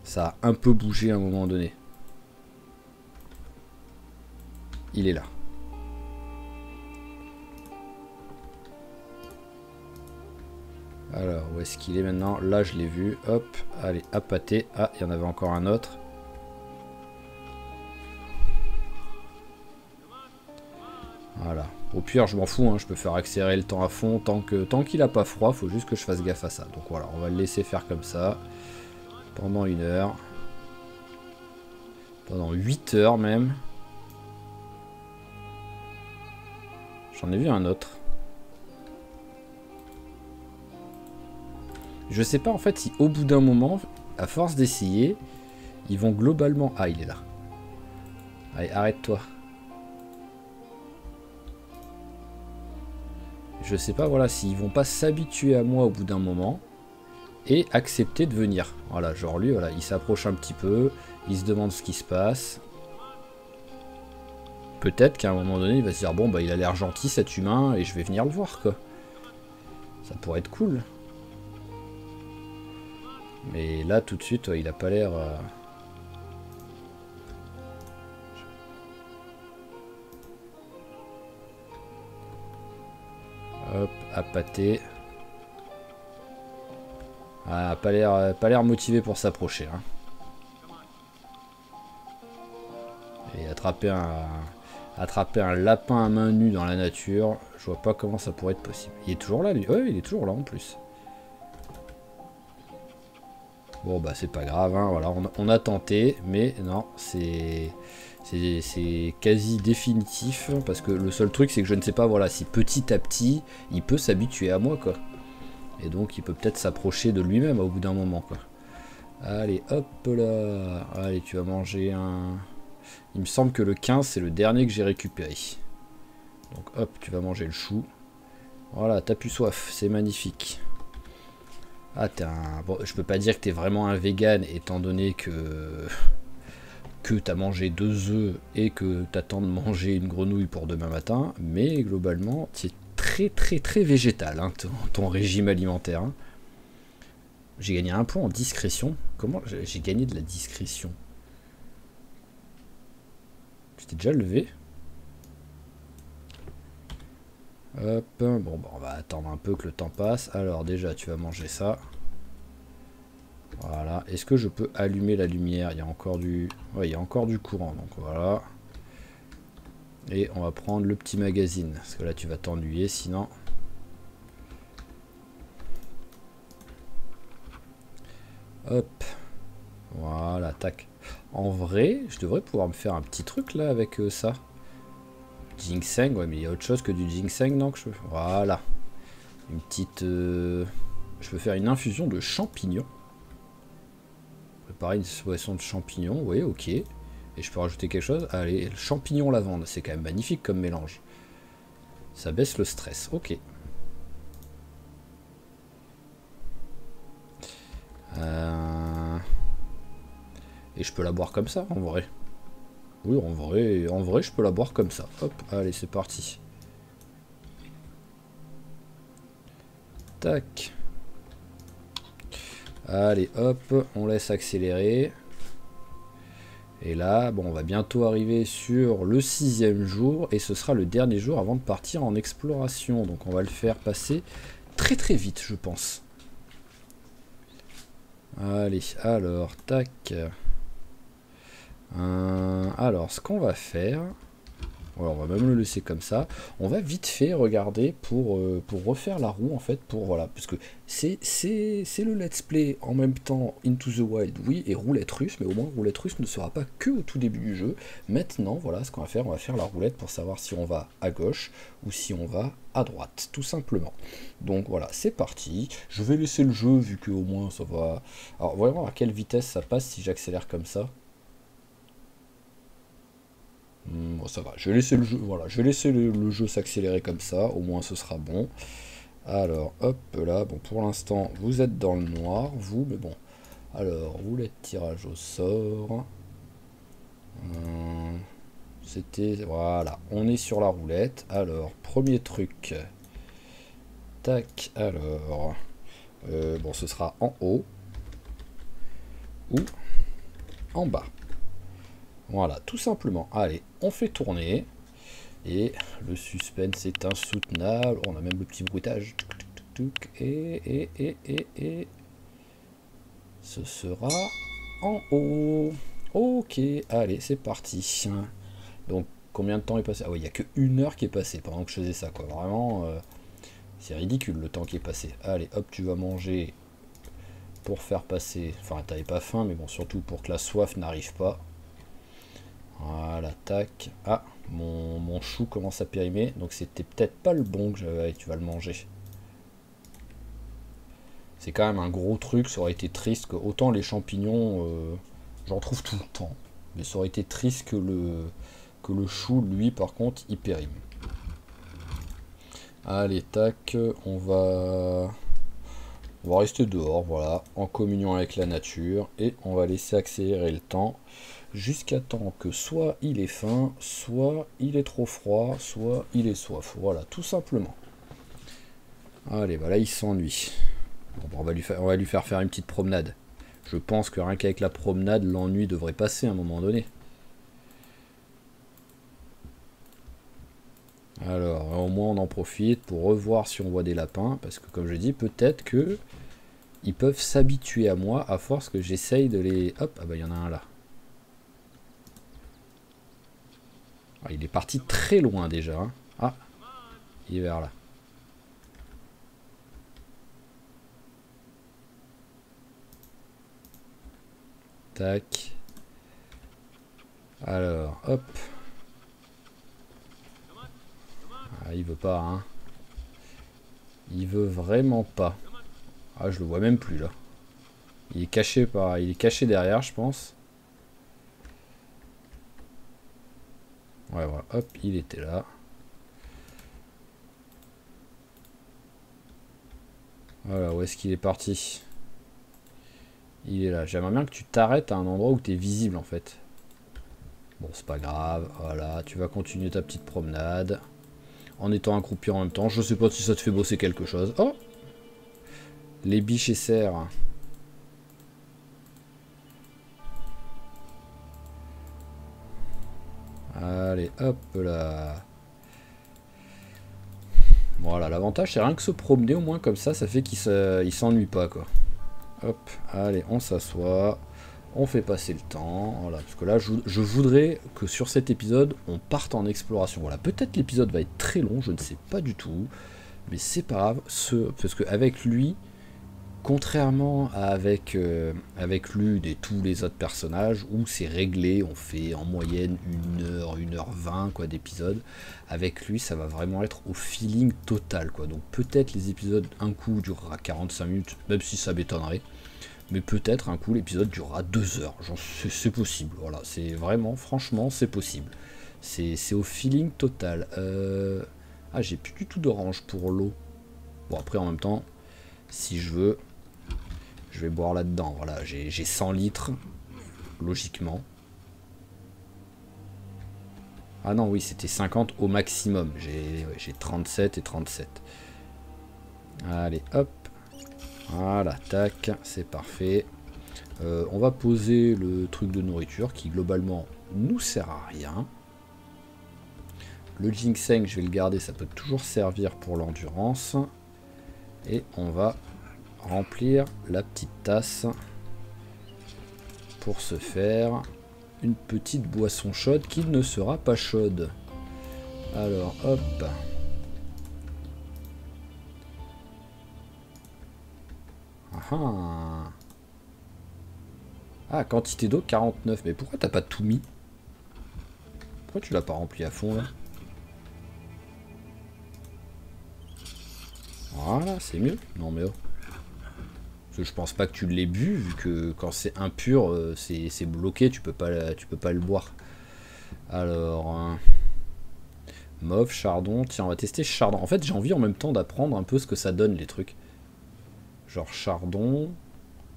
Ça a un peu bougé à un moment donné. il est là. Alors, où est-ce qu'il est maintenant? Là, je l'ai vu. Hop, allez, appâté. Ah, il y en avait encore un autre. Voilà. Au pire, je m'en fous, hein, je peux faire accélérer le temps à fond. Tant qu'il a pas froid, faut juste que je fasse gaffe à ça. Donc voilà, on va le laisser faire comme ça. Pendant 1 heure. Pendant 8 heures même. J'en ai vu un autre. Je sais pas en fait si au bout d'un moment, à force d'essayer, ils vont globalement... Ah, il est là. Allez, arrête-toi. Je sais pas, voilà, s'ils vont pas s'habituer à moi au bout d'un moment et accepter de venir. Voilà, genre lui, voilà, il s'approche un petit peu, il se demande ce qui se passe. Peut-être qu'à un moment donné, il va se dire, bon, bah, il a l'air gentil cet humain et je vais venir le voir, quoi. Ça pourrait être cool. Mais là, tout de suite, ouais, il a pas l'air... Hop, appâté. Ah, pas l'air motivé pour s'approcher. Hein. Et attraper un lapin à main nue dans la nature, je vois pas comment ça pourrait être possible. Il est toujours là, lui. Ouais, il est toujours là en plus. Bon, bah c'est pas grave, hein, voilà, on a tenté, mais non, c'est quasi définitif, parce que le seul truc, c'est que je ne sais pas, voilà, si petit à petit, il peut s'habituer à moi, quoi. Et donc, il peut peut-être s'approcher de lui-même au bout d'un moment, quoi. Allez, hop là. Allez, tu vas manger un... Il me semble que le 15, c'est le dernier que j'ai récupéré. Donc, hop, tu vas manger le chou. Voilà, t'as plus soif, c'est magnifique. Ah, t'es un... Bon, je peux pas dire que t'es vraiment un vegan, étant donné que t'as mangé 2 œufs et que t'attends de manger une grenouille pour demain matin, mais globalement, t'es très végétal, hein, ton régime alimentaire. Hein. J'ai gagné 1 point en discrétion. Comment j'ai gagné de la discrétion? Tu t'es déjà levé? Hop, bon, bah, on va attendre un peu que le temps passe. Alors déjà, tu vas manger ça. Voilà. Est-ce que je peux allumer la lumière? Il y a encore du... Ouais, il y a encore du courant, donc voilà. Et on va prendre le petit magazine, parce que là, tu vas t'ennuyer, sinon... Hop. Voilà, tac. En vrai, je devrais pouvoir me faire un petit truc, là, avec ça. Ginseng, ouais, mais il y a autre chose que du ginseng, non que je... Voilà. Une petite... Je peux faire une infusion de champignons. Préparer une boisson de champignons, oui, ok. Et je peux rajouter quelque chose. Allez, champignon lavande, c'est quand même magnifique comme mélange. Ça baisse le stress, ok. Et je peux la boire comme ça, en vrai. Oui, en vrai, je peux la boire comme ça. Hop, allez, c'est parti. Tac. Allez, hop, on laisse accélérer. Et là, bon, on va bientôt arriver sur le 6e jour. Et ce sera le dernier jour avant de partir en exploration. Donc on va le faire passer très vite, je pense. Allez, alors, tac. Alors, ce qu'on va faire... Alors, on va même le laisser comme ça. On va vite fait regarder pour refaire la roue, en fait, pour... Voilà, parce que c'est le let's play en même temps Into the Wild, oui, et roulette russe, mais au moins, roulette russe ne sera pas que au tout début du jeu. Maintenant, voilà, ce qu'on va faire, on va faire la roulette pour savoir si on va à gauche ou si on va à droite, tout simplement. Donc, voilà, c'est parti. Je vais laisser le jeu, vu que au moins, ça va... Alors, voyons à quelle vitesse ça passe si j'accélère comme ça. Bon, ça va, je vais laisser le jeu, voilà, je vais laisser le jeu s'accélérer comme ça, au moins ce sera bon. Alors, hop là, bon, pour l'instant, vous êtes dans le noir, vous, mais bon. Alors, roulette tirage au sort. C'était, voilà, on est sur la roulette. Alors, premier truc. Tac, alors. Bon, ce sera en haut. Ou en bas. Voilà, tout simplement. Allez, on fait tourner. Et le suspense est insoutenable. On a même le petit bruitage. Et ce sera en haut. Ok, allez, c'est parti. Donc, combien de temps est passé? Ah oui, il n'y a que 1 heure qui est passée pendant que je faisais ça, quoi. Vraiment, c'est ridicule le temps qui est passé. Allez, hop, tu vas manger pour faire passer... Enfin, t'avais pas faim, mais bon, surtout pour que la soif n'arrive pas. Voilà, tac. Ah, mon chou commence à périmer, donc c'était peut-être pas le bon que j'avais. Tu vas le manger. C'est quand même un gros truc, ça aurait été triste que autant les champignons, j'en trouve tout le temps. Mais ça aurait été triste que le chou, lui, par contre, il périme. Allez, tac, on va rester dehors, voilà, en communion avec la nature, et on va laisser accélérer le temps jusqu'à temps que soit il est faim, soit il est trop froid, soit il est soif. Voilà, tout simplement. Allez, voilà, il s'ennuie. Bon, on va lui faire faire une petite promenade. Je pense que rien qu'avec la promenade, l'ennui devrait passer à un moment donné. Alors, au moins on en profite pour revoir si on voit des lapins, parce que comme je dis, peut-être que ils peuvent s'habituer à moi à force que j'essaye de les... Hop, ah bah il y en a un là. Ah, il est parti très loin déjà. Hein. Ah, il est vers là. Tac. Alors, hop. Ah, il veut pas, hein. Il veut vraiment pas. Ah, je le vois même plus là. Il est caché derrière, je pense. Ouais, voilà. Hop, il était là. Voilà, où est-ce qu'il est parti? Il est là. J'aimerais bien que tu t'arrêtes à un endroit où tu es visible en fait. Bon, c'est pas grave. Voilà, tu vas continuer ta petite promenade. En étant accroupi en même temps. Je sais pas si ça te fait bosser quelque chose. Oh! Les biches et cerfs. Allez, hop là. Voilà, l'avantage c'est rien que se promener au moins comme ça fait qu'il s'ennuie pas quoi. Hop, allez, on s'assoit. On fait passer le temps, voilà, parce que là je voudrais que sur cet épisode on parte en exploration. Voilà, peut-être l'épisode va être très long, je ne sais pas du tout, mais c'est pas grave, parce qu'avec lui, contrairement à avec Lude et tous les autres personnages, où c'est réglé, on fait en moyenne 1 heure, 1 h 20 quoi d'épisodes, avec lui ça va vraiment être au feeling total quoi. Donc peut-être les épisodes un coup durera 45 minutes, même si ça m'étonnerait. Mais peut-être un coup l'épisode durera 2 heures. C'est possible. Voilà, c'est vraiment, franchement, c'est possible. C'est au feeling total. Ah, j'ai plus du tout d'orange pour l'eau. Bon, après, en même temps, si je veux, je vais boire là-dedans. Voilà, j'ai 100 litres, logiquement. Ah non, oui, c'était 50 au maximum. J'ai 37 et 37. Allez, hop. Voilà, tac, c'est parfait. On va poser le truc de nourriture qui globalement nous sert à rien. Le ginseng, je vais le garder, ça peut toujours servir pour l'endurance. Et on va remplir la petite tasse pour se faire une petite boisson chaude qui ne sera pas chaude. Alors, hop. Ah, quantité d'eau 49. Mais pourquoi t'as pas tout mis? Pourquoi tu l'as pas rempli à fond là? Voilà, c'est mieux. Non mais oh. Parce que je pense pas que tu l'aies bu, vu que quand c'est impur, c'est bloqué, tu peux pas le boire. Alors, mauve, chardon. Tiens, on va tester chardon. En fait, j'ai envie en même temps d'apprendre un peu ce que ça donne les trucs. Genre chardon,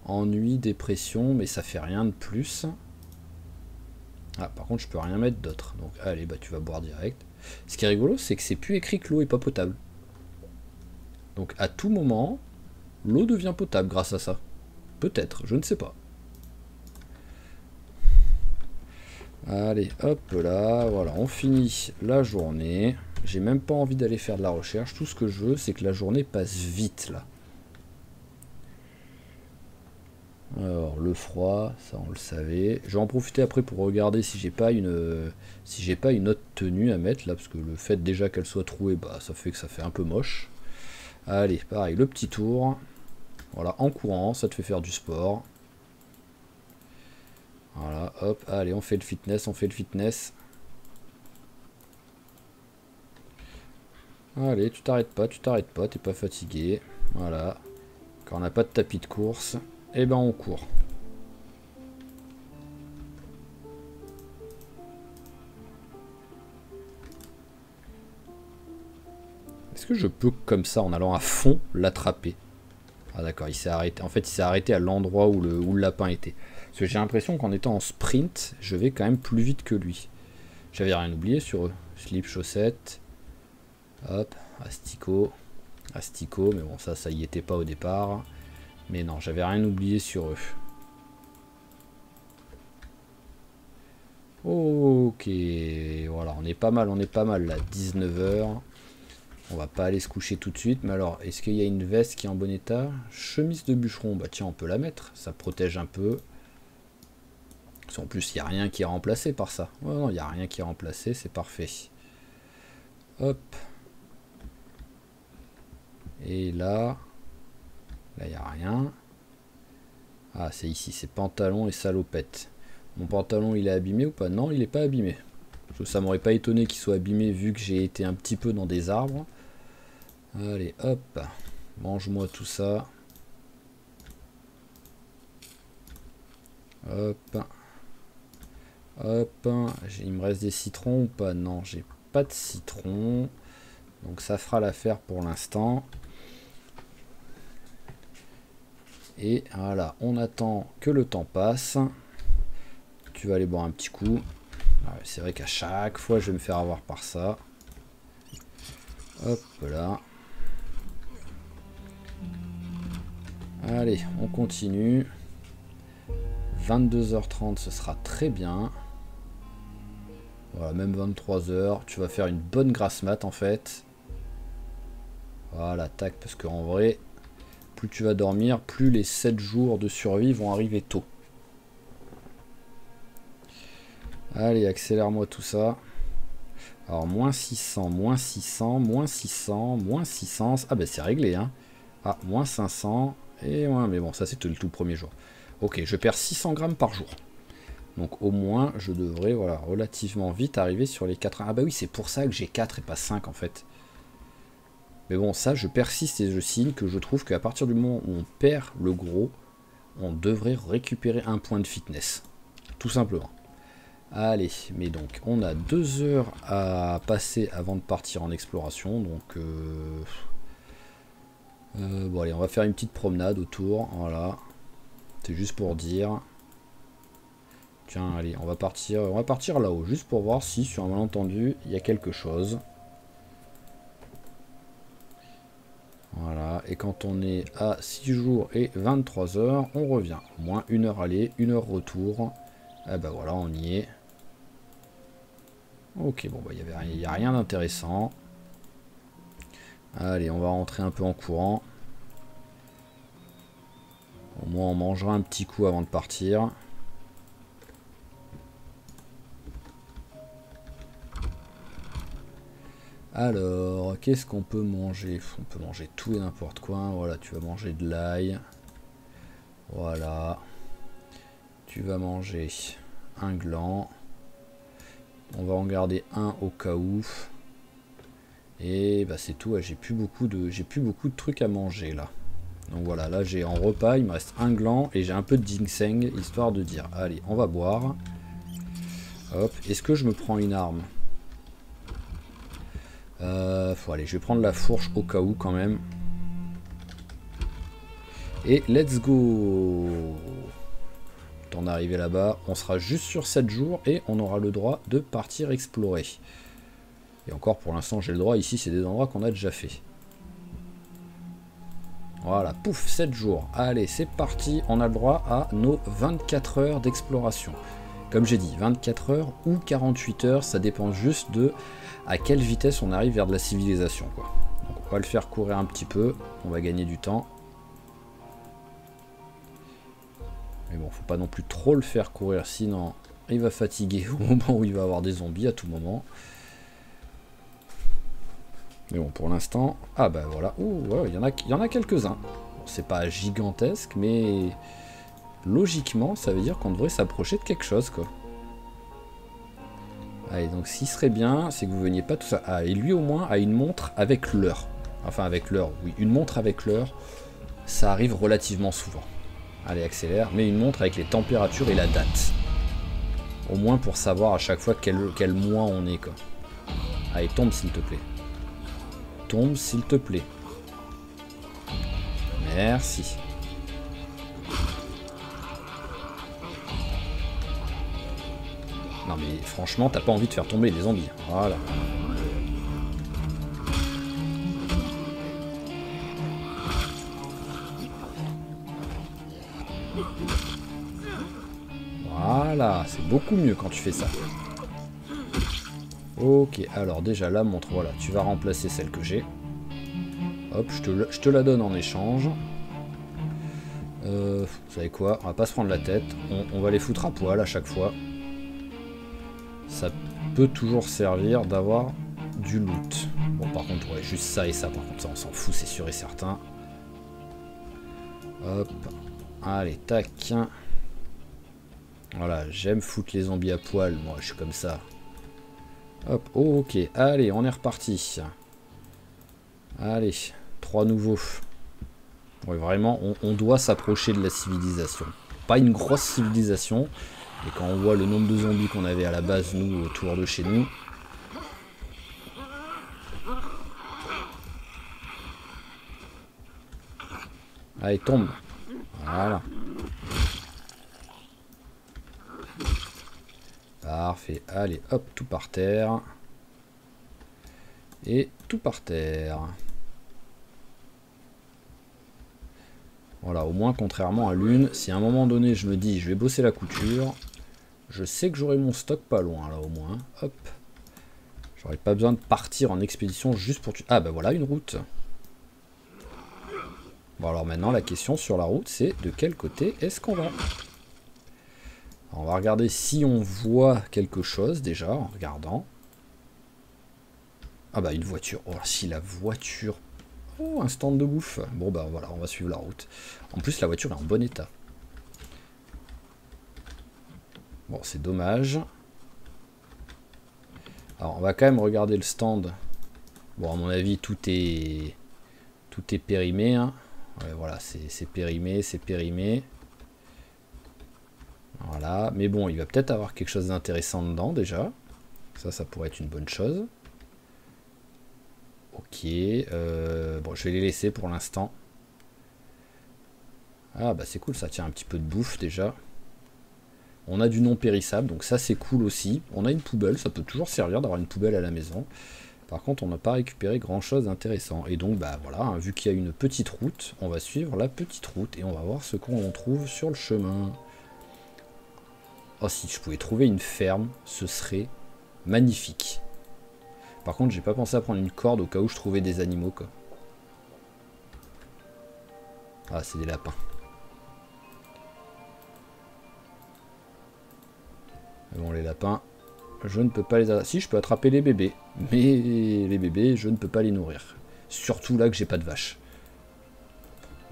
ennui, dépression, mais ça fait rien de plus. Ah, par contre, je peux rien mettre d'autre. Donc, allez, bah tu vas boire direct. Ce qui est rigolo, c'est que c'est plus écrit que l'eau est pas potable. Donc, à tout moment, l'eau devient potable grâce à ça. Peut-être, je ne sais pas. Allez, hop là, voilà, on finit la journée. J'ai même pas envie d'aller faire de la recherche. Tout ce que je veux, c'est que la journée passe vite, là. Alors, le froid, ça on le savait. Je vais en profiter après pour regarder si j'ai pas une autre tenue à mettre, là, parce que le fait déjà qu'elle soit trouée, bah, ça fait que ça fait un peu moche. Allez, pareil, le petit tour. Voilà, en courant, ça te fait faire du sport. Voilà, hop, allez, on fait le fitness, on fait le fitness. Allez, tu t'arrêtes pas, t'es pas fatigué. Voilà. Quand on n'a pas de tapis de course, eh ben on court. Est-ce que je peux, comme ça, en allant à fond, l'attraper? Ah d'accord, il s'est arrêté. En fait, il s'est arrêté à l'endroit où le lapin était. Parce que j'ai l'impression qu'en étant en sprint, je vais quand même plus vite que lui. J'avais rien oublié sur eux. Slip, chaussettes. Hop, asticot. Asticot, mais bon, ça y était pas au départ. Mais non, j'avais rien oublié sur eux. Ok, voilà, on est pas mal là. 19 h. On va pas aller se coucher tout de suite, mais alors, est-ce qu'il y a une veste qui est en bon état? Chemise de bûcheron, bah tiens, on peut la mettre, ça protège un peu. Parce qu'en plus, il n'y a rien qui est remplacé par ça. Ouais, non, il n'y a rien qui est remplacé, c'est parfait. Hop. Et là, il n'y a rien. Ah, c'est ici, c'est pantalon et salopette. Mon pantalon, il est abîmé ou pas? Non, il n'est pas abîmé. Ça m'aurait pas étonné qu'il soit abîmé vu que j'ai été un petit peu dans des arbres. Allez, hop, mange-moi tout ça. Hop. Hop, il me reste des citrons ou pas? Non, j'ai pas de citron. Donc ça fera l'affaire pour l'instant. Et voilà, on attend que le temps passe. Tu vas aller boire un petit coup. C'est vrai qu'à chaque fois, je vais me faire avoir par ça. Hop là. Allez, on continue. 22 h 30, ce sera très bien. Voilà, même 23 h. Tu vas faire une bonne grasse mat en fait. Voilà, tac, parce qu'en vrai, plus tu vas dormir, plus les 7 jours de survie vont arriver tôt. Allez, accélère-moi tout ça. Alors, moins 600, moins 600, moins 600, moins 600. Ah ben c'est réglé, hein. Ah, moins 500. Et ouais, mais bon, ça c'était le tout premier jour. Ok, je perds 600 grammes par jour. Donc au moins, je devrais, voilà, relativement vite arriver sur les 4. Ah bah oui, c'est pour ça que j'ai 4 et pas 5 en fait. Mais bon, ça, je persiste et je signe que je trouve qu'à partir du moment où on perd le gros, on devrait récupérer un point de fitness. Tout simplement. Allez, mais donc, on a 2 heures à passer avant de partir en exploration. Donc, bon, allez, on va faire une petite promenade autour. Voilà. C'est juste pour dire. Tiens, allez, on va partir là-haut, juste pour voir si, sur un malentendu, il y a quelque chose. Voilà, et quand on est à 6 jours et 23 heures, on revient. Au moins 1 heure aller, 1 heure retour. Ah bah voilà, on y est. Ok, bon, bah il n'y a rien d'intéressant. Allez, on va rentrer un peu en courant. Au moins, on mangera un petit coup avant de partir. Alors, qu'est-ce qu'on peut manger? On peut manger tout et n'importe quoi. Voilà, tu vas manger de l'ail. Voilà. Tu vas manger un gland. On va en garder un au cas où. Et bah c'est tout. J'ai plus beaucoup de trucs à manger là. Donc voilà, là j'ai en repas, il me reste un gland et j'ai un peu de ginseng, histoire de dire, allez, on va boire. Hop, est-ce que je me prends une arme? Allez, je vais prendre la fourche au cas où quand même. Et let's go! Temps d'arriver là-bas, on sera juste sur 7 jours et on aura le droit de partir explorer. Et encore pour l'instant j'ai le droit, ici c'est des endroits qu'on a déjà fait. Voilà, pouf, 7 jours. Allez, c'est parti, on a le droit à nos 24 heures d'exploration. Comme j'ai dit, 24 heures ou 48 heures, ça dépend juste de à quelle vitesse on arrive vers de la civilisation, quoi. Donc on va le faire courir un petit peu, on va gagner du temps. Mais bon, faut pas non plus trop le faire courir, sinon il va fatiguer au moment où il va avoir des zombies à tout moment. Mais bon, pour l'instant... Ah bah voilà, ouais, il y en a quelques-uns. Bon, c'est pas gigantesque, mais... Logiquement, ça veut dire qu'on devrait s'approcher de quelque chose, quoi. Allez, donc ce qui serait bien, c'est que vous veniez pas tout ça. Ah, et lui au moins a une montre avec l'heure. Enfin, avec l'heure, oui. Une montre avec l'heure, ça arrive relativement souvent. Allez, accélère. Mais une montre avec les températures et la date. Au moins pour savoir à chaque fois quel mois on est, quoi. Allez, tombe s'il te plaît. Tombe s'il te plaît. Merci. Non mais franchement, t'as pas envie de faire tomber les zombies. Voilà. Voilà, c'est beaucoup mieux quand tu fais ça. Ok, alors déjà la montre, voilà, tu vas remplacer celle que j'ai. Hop, je te la donne en échange. Vous savez quoi, on va pas se prendre la tête, on va les foutre à poil à chaque fois. Ça peut toujours servir d'avoir du loot. Bon, par contre, ouais, juste ça et ça, par contre, ça, on s'en fout, c'est sûr et certain. Hop, allez, tac. Voilà, j'aime foutre les zombies à poil, moi, je suis comme ça. Hop, oh, ok, allez, on est reparti. Allez, 3 nouveaux. Ouais, vraiment, on doit s'approcher de la civilisation. Pas une grosse civilisation, mais quand on voit le nombre de zombies qu'on avait à la base, nous, autour de chez nous... Allez, tombe. Voilà. Parfait. Allez, hop, tout par terre. Et tout par terre. Voilà, au moins, contrairement à l'une, si à un moment donné, je me dis, je vais bosser la couture, je sais que j'aurai mon stock pas loin, là, au moins. Hop. J'aurais pas besoin de partir en expédition juste pour... Ah, bah voilà, une route. Bon, alors maintenant, la question sur la route, c'est de quel côté est-ce qu'on va? Alors, on va regarder si on voit quelque chose, déjà, en regardant. Ah bah, une voiture. Oh, si la voiture... Oh, un stand de bouffe. Bon, bah voilà, on va suivre la route. En plus, la voiture est en bon état. Bon, c'est dommage. Alors, on va quand même regarder le stand. Bon, à mon avis, tout est périmé, hein. Ouais, voilà, c'est périmé, c'est périmé. Voilà, mais bon, il va peut-être avoir quelque chose d'intéressant dedans, déjà. Ça pourrait être une bonne chose. Ok, bon, je vais les laisser pour l'instant. Ah, bah c'est cool, ça tient un petit peu de bouffe, déjà. On a du non périssable, donc ça, c'est cool aussi. On a une poubelle, ça peut toujours servir d'avoir une poubelle à la maison. Par contre, on n'a pas récupéré grand-chose d'intéressant. Et donc, bah voilà, hein, vu qu'il y a une petite route, on va suivre la petite route et on va voir ce qu'on trouve sur le chemin. Oh, si je pouvais trouver une ferme, ce serait magnifique. Par contre, j'ai pas pensé à prendre une corde au cas où je trouvais des animaux, quoi. Ah, c'est des lapins. Mais bon, les lapins... Je ne peux pas les... Si, je peux attraper les bébés. Mais les bébés, je ne peux pas les nourrir. Surtout là que j'ai pas de vache.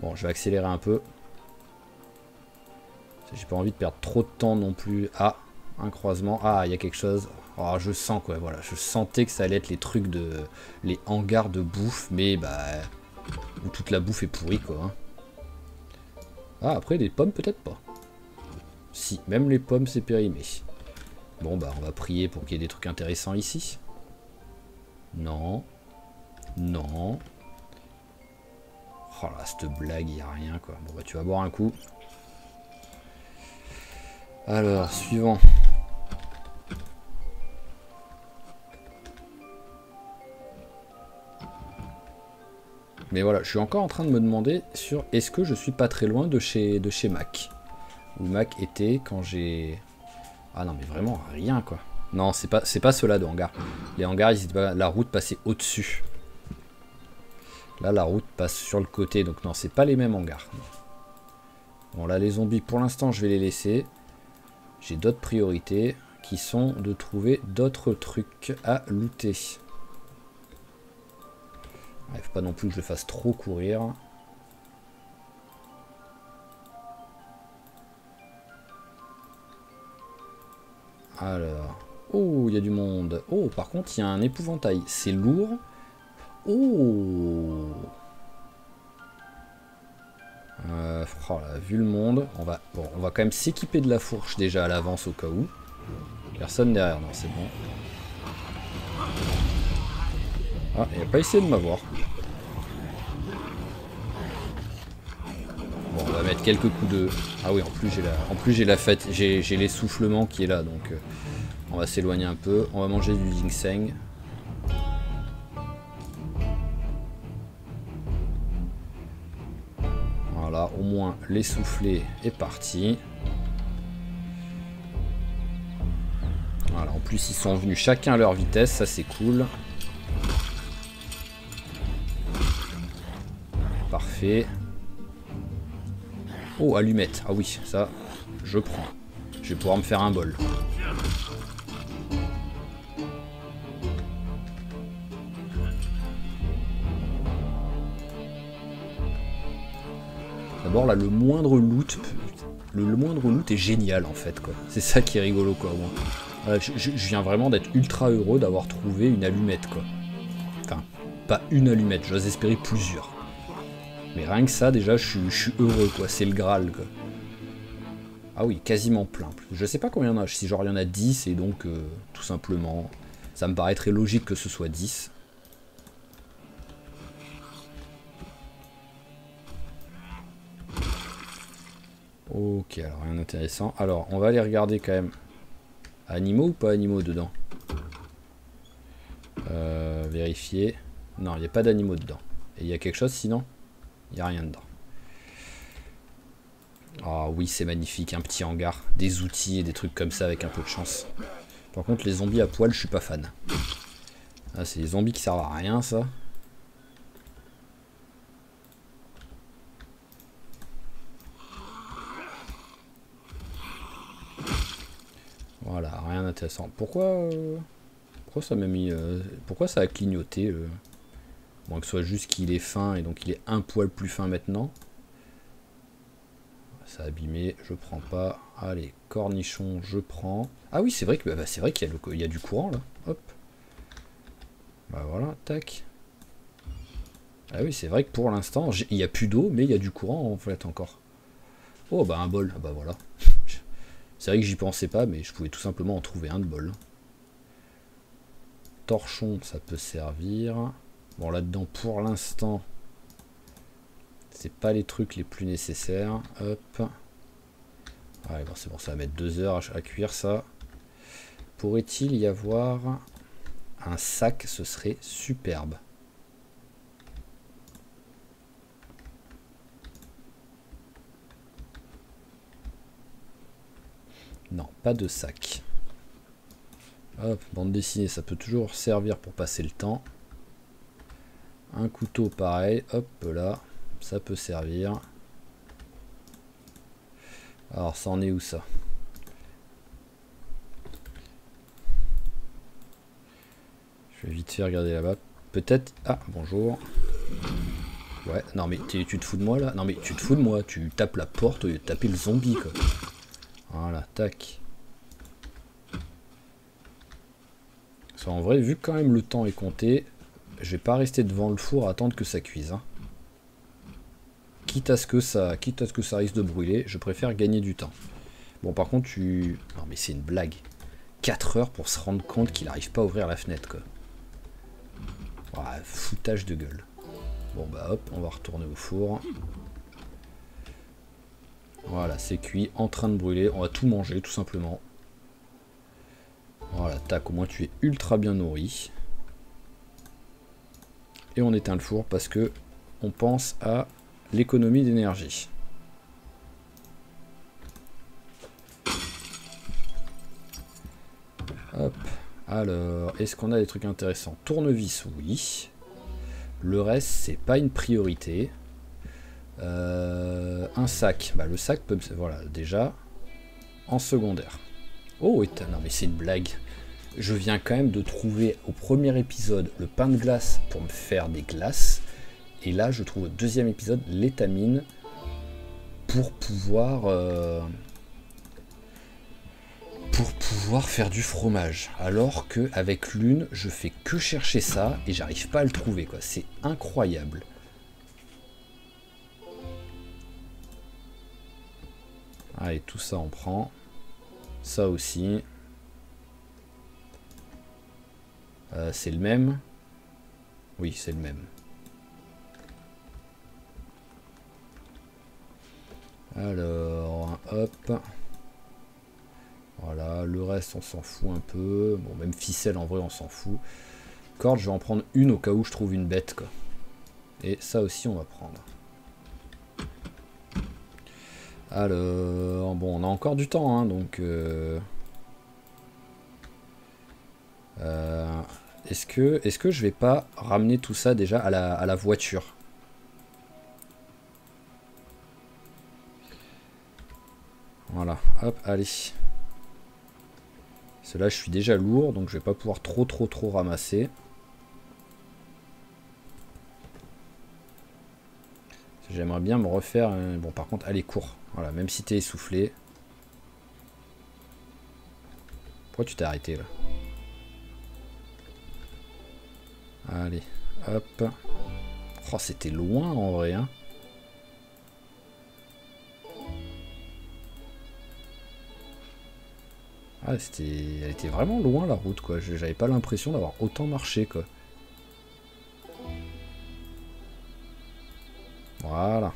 Bon, je vais accélérer un peu. J'ai pas envie de perdre trop de temps non plus. Ah, un croisement. Ah, il y a quelque chose. Oh, je sens quoi, voilà. Je sentais que ça allait être les trucs de... Les hangars de bouffe, mais bah... Où toute la bouffe est pourrie, quoi. Hein. Ah, après, les pommes, peut-être pas. Si, même les pommes, c'est périmé. Bon, bah, on va prier pour qu'il y ait des trucs intéressants ici. Non. Non. Oh là, cette blague, il n'y a rien, quoi. Bon, bah, tu vas boire un coup. Alors, suivant. Mais voilà, je suis encore en train de me demander sur est-ce que je suis pas très loin de chez Mac. Où Mac était quand j'ai Ah non mais vraiment rien quoi. Non c'est pas ceux-là de hangar. Les hangars ils étaient pas... la route passait au-dessus. Là la route passe sur le côté donc non c'est pas les mêmes hangars. Bon là les zombies pour l'instant je vais les laisser. J'ai d'autres priorités qui sont de trouver d'autres trucs à looter. Il faut pas non plus que je le fasse trop courir. Alors, oh, il y a du monde. Oh, par contre, il y a un épouvantail. C'est lourd. Oh. Oh là, vu le monde, on va quand même s'équiper de la fourche déjà à l'avance au cas où. Personne derrière, non, c'est bon. Ah, il n'a pas essayé de m'avoir. Bon, on va mettre quelques coups de... Ah oui, en plus j'ai la fête, j'ai l'essoufflement qui est là, donc on va s'éloigner un peu. On va manger du ginseng. Voilà, au moins l'essoufflé est parti. Voilà, en plus ils sont venus chacun à leur vitesse, ça c'est cool. Parfait. Oh, allumette. Ah oui, ça, je prends. Je vais pouvoir me faire un bol. D'abord, là, le moindre loot est génial, en fait, quoi. C'est ça qui est rigolo, quoi, moi. Voilà, je viens vraiment d'être ultra heureux d'avoir trouvé une allumette, quoi. Enfin, pas une allumette, j'ose espérer plusieurs. Mais rien que ça, déjà, je suis heureux, quoi. C'est le Graal, quoi. Ah oui, quasiment plein. Je sais pas combien il y en a. Si genre il y en a 10, et donc, tout simplement, ça me paraît très logique que ce soit 10. Ok, alors rien d'intéressant. Alors, on va aller regarder quand même. Animaux ou pas animaux dedans? Vérifier. Non, il n'y a pas d'animaux dedans. Et il y a quelque chose sinon? Il n'y a rien dedans. Ah oui, c'est magnifique, un petit hangar. Des outils et des trucs comme ça avec un peu de chance. Par contre, les zombies à poil, je suis pas fan. Ah, c'est des zombies qui servent à rien, ça. Voilà, rien d'intéressant. Pourquoi ça m'a mis... pourquoi ça a clignoté Bon, que ce soit juste qu'il est fin et donc il est un poil plus fin maintenant. Ça a abîmé, je prends pas. Allez, cornichon, je prends. Ah oui, c'est vrai que c'est vrai qu'il y a du courant là. Hop. Bah voilà, tac. Ah oui, c'est vrai que pour l'instant, il n'y a plus d'eau, mais il y a du courant en fait encore. Oh bah un bol, ah bah voilà. C'est vrai que j'y pensais pas, mais je pouvais tout simplement en trouver un de bol. Torchon, ça peut servir. Bon là-dedans, pour l'instant, c'est pas les trucs les plus nécessaires. Hop. Ouais, bon, c'est bon, ça va mettre 2 heures à cuire ça. Pourrait-il y avoir un sac? Ce serait superbe. Non, pas de sac. Hop, bande dessinée, ça peut toujours servir pour passer le temps. Un couteau pareil, hop là, ça peut servir. Alors ça en est où ça? Je vais vite fait regarder là-bas. Peut-être... Ah, bonjour. Ouais, non mais tu te fous de moi là? Non mais tu te fous de moi, tu tapes la porte au lieu de taper le zombie quoi. Voilà, tac. Parce qu'en vrai, vu que quand même le temps est compté, je vais pas rester devant le four à attendre que ça cuise. Hein. Quitte à ce que ça risque de brûler, je préfère gagner du temps. Bon par contre tu... Non mais c'est une blague. 4 heures pour se rendre compte qu'il n'arrive pas à ouvrir la fenêtre quoi. Ouais, foutage de gueule. Bon bah hop, on va retourner au four. Voilà, c'est cuit, en train de brûler. On va tout manger tout simplement. Voilà, tac, au moins tu es ultra bien nourri. Et on éteint le four parce que on pense à l'économie d'énergie. Hop. Alors, est-ce qu'on a des trucs intéressants? Tournevis, oui. Le reste, c'est pas une priorité. Un sac. Bah, le sac peut... Voilà, déjà. En secondaire. Oh, non mais c'est une blague. Je viens quand même de trouver au premier épisode le pain de glace pour me faire des glaces. Et là, je trouve au deuxième épisode l'étamine pour pouvoir faire du fromage. Alors que avec l'une, je fais que chercher ça et j'arrive pas à le trouver, quoi. C'est incroyable. Allez, tout ça on prend. Ça aussi. C'est le même. Oui, c'est le même. Alors, hop. Voilà, le reste on s'en fout un peu. Bon, même ficelle en vrai on s'en fout. Corde, je vais en prendre une au cas où je trouve une bête, quoi. Et ça aussi on va prendre. Alors, bon, on a encore du temps, hein, donc... est-ce que je vais pas ramener tout ça déjà à la voiture? Voilà, hop, allez. Cela, je suis déjà lourd, donc je vais pas pouvoir trop ramasser. J'aimerais bien me refaire... Bon, par contre, allez, cours. Voilà, même si t'es essoufflé. Pourquoi tu t'es arrêté, là? Allez, hop. Oh, c'était loin, en vrai, hein. Ah, elle était vraiment loin, la route, quoi. J'avais pas l'impression d'avoir autant marché, quoi. Voilà.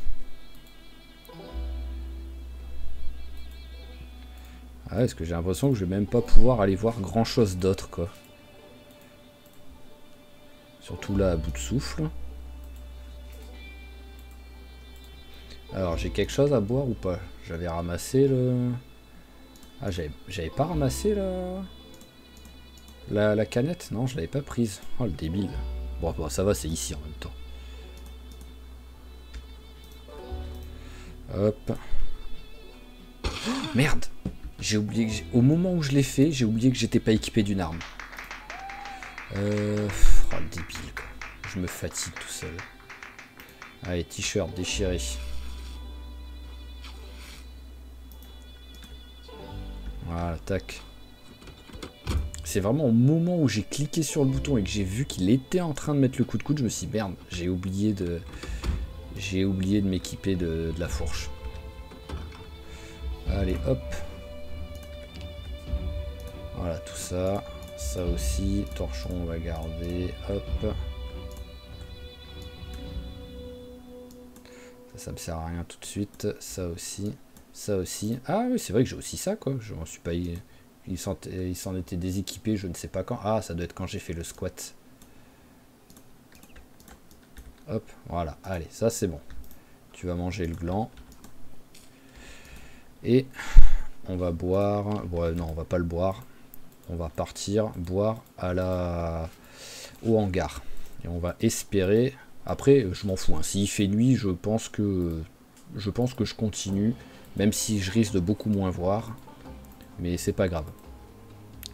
Ah, est-ce que j'ai l'impression que je vais même pas pouvoir aller voir grand chose d'autre, quoi. Surtout là, à bout de souffle. Alors, j'ai quelque chose à boire ou pas? J'avais ramassé le... Ah, j'avais pas ramassé la canette? Non, je l'avais pas prise. Oh, le débile. Bon, ça va, c'est ici en même temps. Hop. Oh, merde! J'ai oublié que... Au moment où je l'ai fait, j'ai oublié que j'étais pas équipé d'une arme. Oh, le débile, quoi. Je me fatigue tout seul. Allez, t-shirt déchiré. Voilà, tac. C'est vraiment au moment où j'ai cliqué sur le bouton et que j'ai vu qu'il était en train de mettre le coup de coude, je me suis dit, merde, j'ai oublié de m'équiper de la fourche. Allez, hop. Voilà, tout ça. Ça aussi. Torchon, on va garder. Hop. Ça me sert à rien tout de suite. Ça aussi. Ça aussi. Ah oui, c'est vrai que j'ai aussi ça, quoi. Je m'en suis pas... Il s'en était déséquipé, je ne sais pas quand. Ah, ça doit être quand j'ai fait le squat. Hop, voilà. Allez, ça c'est bon. Tu vas manger le gland. Et on va boire... Bon, non, on va pas le boire. On va partir boire au hangar. Et on va espérer... Après, je m'en fous. Hein. S'il fait nuit, je pense que je continue. Même si je risque de beaucoup moins voir. Mais c'est pas grave.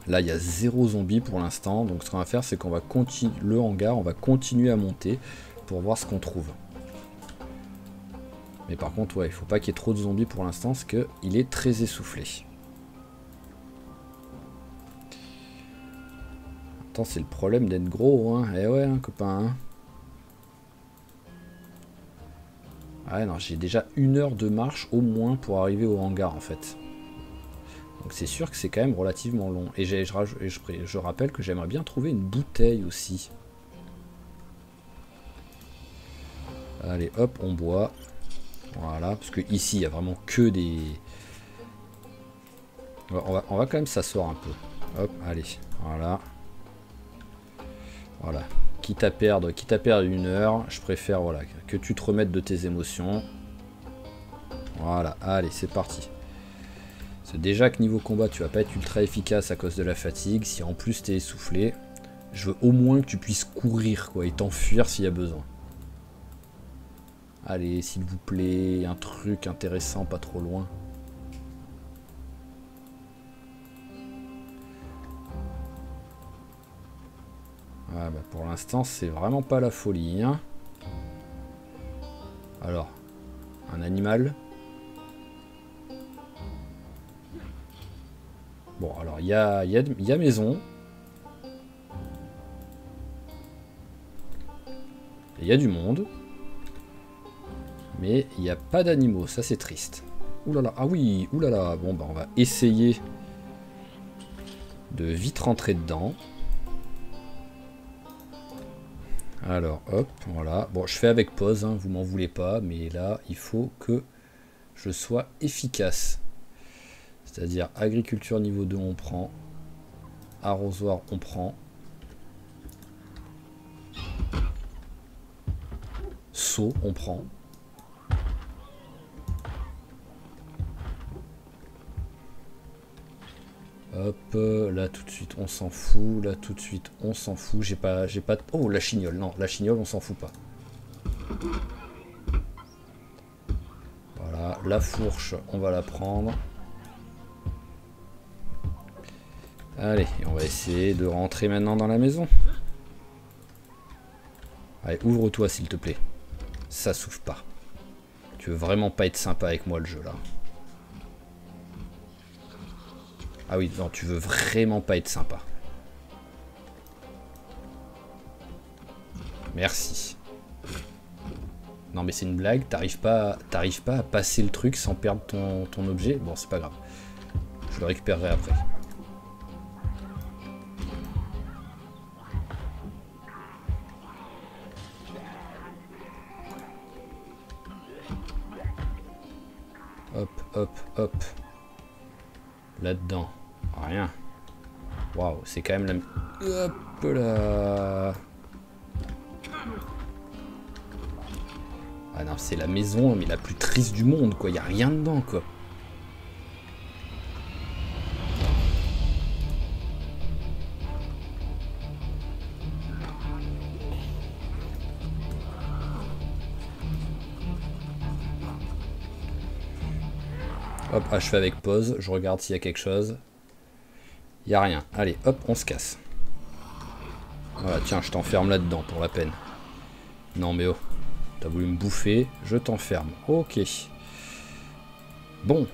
Là, il y a 0 zombies pour l'instant. Donc ce qu'on va faire, c'est qu'on va continuer le hangar. On va continuer à monter pour voir ce qu'on trouve. Mais par contre, ouais, il faut pas qu'il y ait trop de zombies pour l'instant. Parce qu'il est très essoufflé. Attends, c'est le problème d'être gros. Hein. Eh ouais, hein, copain. Hein. Ouais, non, j'ai déjà 1 heure de marche au moins pour arriver au hangar en fait. Donc c'est sûr que c'est quand même relativement long. Et je rappelle que j'aimerais bien trouver une bouteille aussi. Allez, hop, on boit. Voilà, parce que ici, il y a vraiment que des... On va quand même s'asseoir un peu. Hop, allez, voilà. Voilà. Quitte à perdre 1 heure, je préfère voilà, que tu te remettes de tes émotions. Voilà, allez, c'est parti. C'est déjà que niveau combat, tu vas pas être ultra efficace à cause de la fatigue. Si en plus t'es essoufflé, je veux au moins que tu puisses courir quoi, et t'enfuir s'il y a besoin. Allez, s'il vous plaît, un truc intéressant, pas trop loin. Ah bah pour l'instant, c'est vraiment pas la folie. Hein. Alors, un animal. Bon, alors il y a maison. Il y a du monde. Mais il n'y a pas d'animaux, ça c'est triste. Oulala, ah oui, oulala. Bon bah on va essayer de vite rentrer dedans. Alors hop, voilà. Bon, je fais avec pause, hein, vous m'en voulez pas, mais là il faut que je sois efficace. C'est-à-dire agriculture niveau 2 on prend. Arrosoir on prend. Seau on prend. Hop, là tout de suite on s'en fout, là tout de suite on s'en fout, j'ai pas de... Oh la chignole, non, la chignole on s'en fout pas. Voilà, la fourche on va la prendre. Allez, on va essayer de rentrer maintenant dans la maison. Allez, ouvre-toi s'il te plaît. Ça s'ouvre pas. Tu veux vraiment pas être sympa avec moi le jeu là. Ah oui, non, tu veux vraiment pas être sympa. Merci. Non mais c'est une blague, t'arrives pas à passer le truc sans perdre ton objet. Bon, c'est pas grave. Je le récupérerai après. Hop, hop, hop. Là-dedans. Rien. Waouh, c'est quand même la... Hop là. Ah non, c'est la maison, mais la plus triste du monde, quoi. Il n'y a rien dedans, quoi. Hop, ah, je fais avec pause, je regarde s'il y a quelque chose. Il n'y a rien. Allez, hop, on se casse. Voilà, tiens, je t'enferme là-dedans pour la peine. Non mais oh, t'as voulu me bouffer, je t'enferme. Ok. Bon.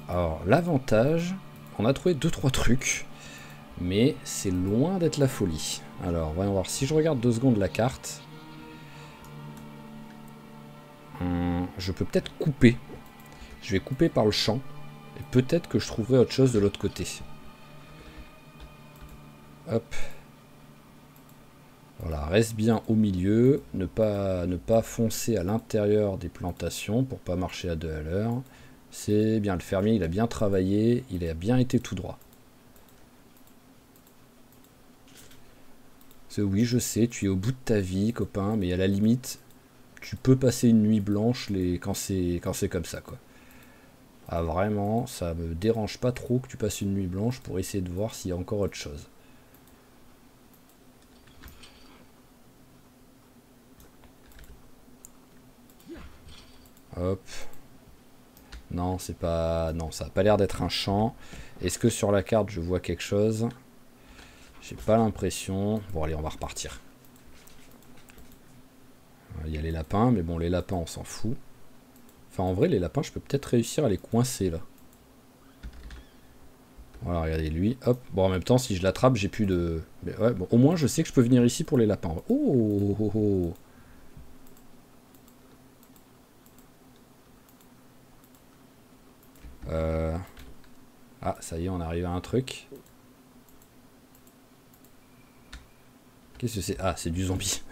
Alors, l'avantage, on a trouvé 2-3 trucs, mais c'est loin d'être la folie. Alors, voyons voir, si je regarde 2 secondes la carte, je peux peut-être couper. Je vais couper par le champ, et peut-être que je trouverai autre chose de l'autre côté. Hop. Voilà, reste bien au milieu, ne pas foncer à l'intérieur des plantations pour pas marcher à 2 à l'heure. C'est bien, le fermier, il a bien travaillé, il a bien été tout droit. Oui, je sais, tu es au bout de ta vie, copain, mais à la limite, tu peux passer une nuit blanche quand c'est comme ça, quoi. Ah, vraiment, ça me dérange pas trop que tu passes une nuit blanche pour essayer de voir s'il y a encore autre chose. Hop. Non, c'est pas... Non, ça n'a pas l'air d'être un champ. Est-ce que sur la carte, je vois quelque chose? J'ai pas l'impression. Bon, allez, on va repartir. Il y a les lapins, mais bon, les lapins, on s'en fout. Enfin, en vrai, les lapins, je peux peut-être réussir à les coincer, là. Voilà, regardez, lui, hop. Bon, en même temps, si je l'attrape, j'ai plus de... Mais ouais, bon, au moins, je sais que je peux venir ici pour les lapins. Oh, oh, oh. Ah, ça y est, on arrive à un truc. Qu'est-ce que c'est? Ah, c'est du zombie.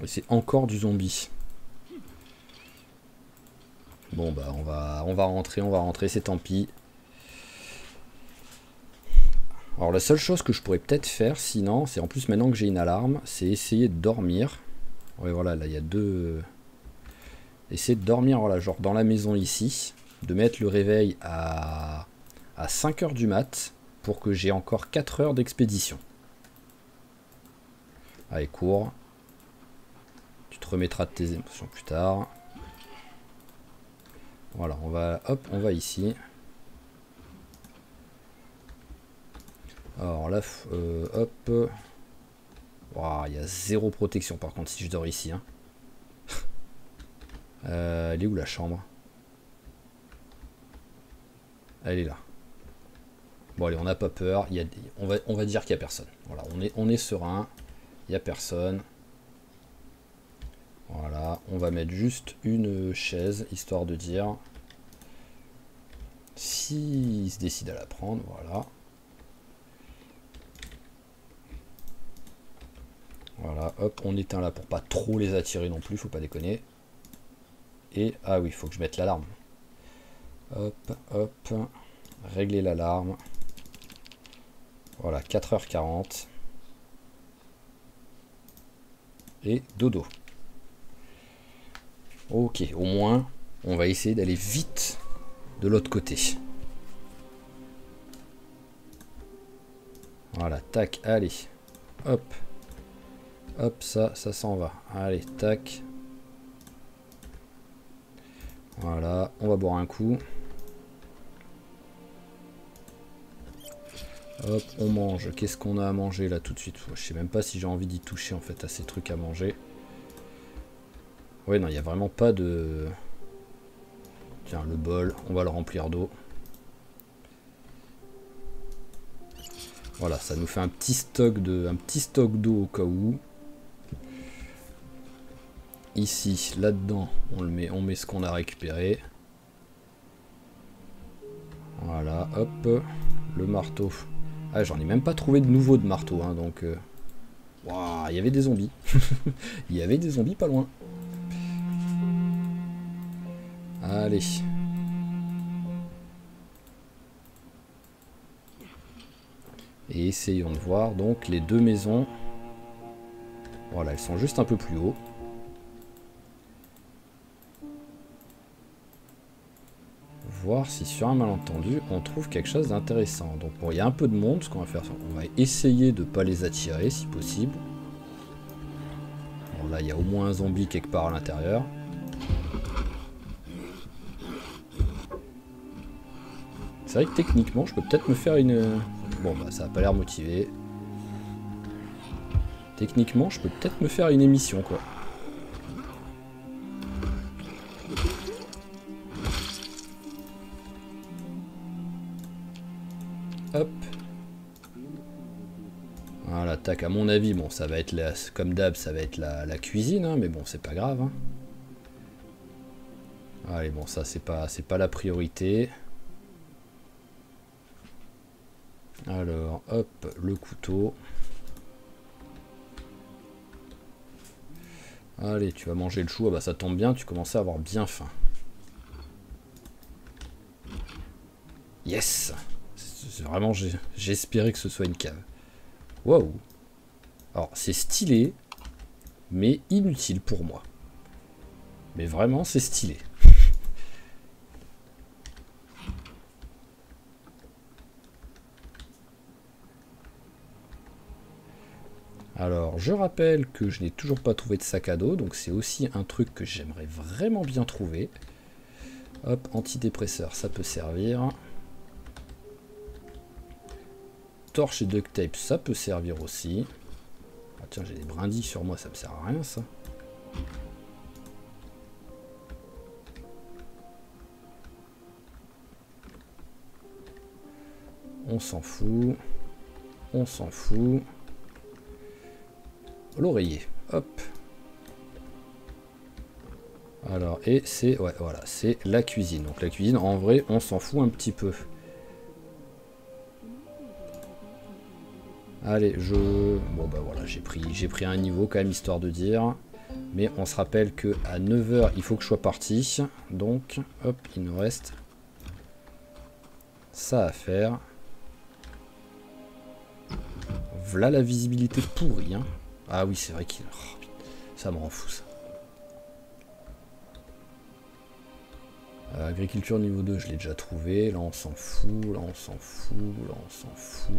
Et c'est encore du zombie. Bon, bah, on va rentrer, c'est tant pis. Alors, la seule chose que je pourrais peut-être faire, sinon, c'est en plus, maintenant que j'ai une alarme, c'est essayer de dormir. Ouais, voilà, là, il y a deux... Essayer de dormir, voilà, genre dans la maison ici. de mettre le réveil à 5 heures du mat pour que j'ai encore 4 heures d'expédition. Allez, cours. Tu te remettras de tes émotions plus tard. Voilà, on va ici. Alors là, hop. Wow, il y a 0 protection par contre si je dors ici. Hein. Elle est où la chambre? Elle est là. Bon allez, on n'a pas peur. On va dire qu'il n'y a personne. Voilà, on est serein. Il n'y a personne. Voilà, on va mettre juste une chaise, histoire de dire. S'il se décide à la prendre, voilà. Voilà, hop, on éteint là pour pas trop les attirer non plus, faut pas déconner. Et, ah oui, il faut que je mette l'alarme. Hop, hop, régler l'alarme. Voilà, 4h40. Et dodo. Ok, au moins, on va essayer d'aller vite de l'autre côté. Voilà, tac, allez. Hop. Hop, ça s'en va. Allez, tac. Voilà, on va boire un coup. Hop, on mange. Qu'est-ce qu'on a à manger là tout de suite? Je sais même pas si j'ai envie d'y toucher en fait à ces trucs à manger. Ouais, non, il n'y a vraiment pas de... Tiens, le bol, on va le remplir d'eau. Voilà, ça nous fait un petit stock d'eau au cas où. Ici, là-dedans, on met ce qu'on a récupéré. Voilà, hop, le marteau. Ah, j'en ai même pas trouvé de nouveau de marteau, hein, donc... Waouh, il y avait des zombies. Il y avait des zombies pas loin. Allez. Et essayons de voir donc les deux maisons. Voilà, elles sont juste un peu plus haut. Voir si sur un malentendu on trouve quelque chose d'intéressant. Donc bon, il y a un peu de monde, ce qu'on va faire, on va essayer de ne pas les attirer si possible. Bon là il y a au moins un zombie quelque part à l'intérieur. C'est vrai que techniquement je peux peut-être me faire une... Bon bah ça a pas l'air motivé. Techniquement je peux peut-être me faire une émission quoi. Hop. Voilà, tac, à mon avis, bon, ça va être, comme d'hab, ça va être la cuisine, hein, mais bon, c'est pas grave. Hein. Allez, bon, ça, c'est pas la priorité. Alors, hop, le couteau. Allez, tu vas manger le chou. Ah bah, ça tombe bien, tu commençais à avoir bien faim. Yes! Vraiment, j'espérais que ce soit une cave. Waouh! Alors, c'est stylé, mais inutile pour moi. Mais vraiment, c'est stylé. Alors, je rappelle que je n'ai toujours pas trouvé de sac à dos, donc c'est aussi un truc que j'aimerais vraiment bien trouver. Hop, antidépresseur, ça peut servir. Torche et duct tape, ça peut servir aussi. Ah tiens, j'ai des brindilles sur moi, ça me sert à rien ça. On s'en fout. On s'en fout. L'oreiller, hop. Alors, et c'est... Ouais, voilà, c'est la cuisine. Donc la cuisine, en vrai, on s'en fout un petit peu. Allez, bon bah voilà, j'ai pris un niveau quand même, histoire de dire. Mais on se rappelle que à 9 h, il faut que je sois parti. Donc, hop, il nous reste ça à faire. Voilà la visibilité pourrie. Hein. Ah oui, c'est vrai qu'il... Oh, ça me rend fou, ça. Agriculture niveau 2, je l'ai déjà trouvé. Là, on s'en fout. Là, on s'en fout. Là, on s'en fout.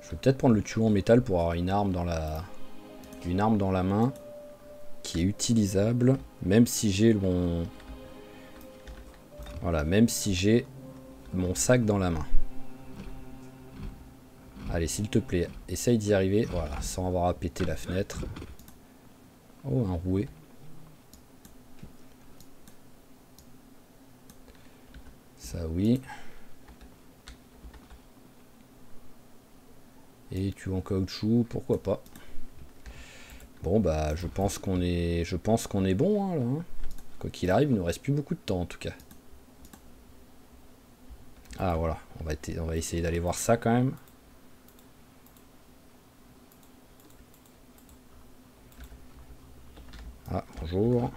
Je vais peut-être prendre le tuyau en métal pour avoir une arme dans la main qui est utilisable, même si j'ai mon... Voilà, même si j'ai mon sac dans la main. Allez, s'il te plaît, essaye d'y arriver. Voilà, sans avoir à péter la fenêtre. Oh, un rouet. Ça, oui. Et tu en caoutchouc, pourquoi pas. Bon, bah, je pense qu'on est bon, hein, là. Hein. Quoi qu'il arrive, il nous reste plus beaucoup de temps, en tout cas. Ah, voilà. On va essayer d'aller voir ça, quand même. Ah, bonjour.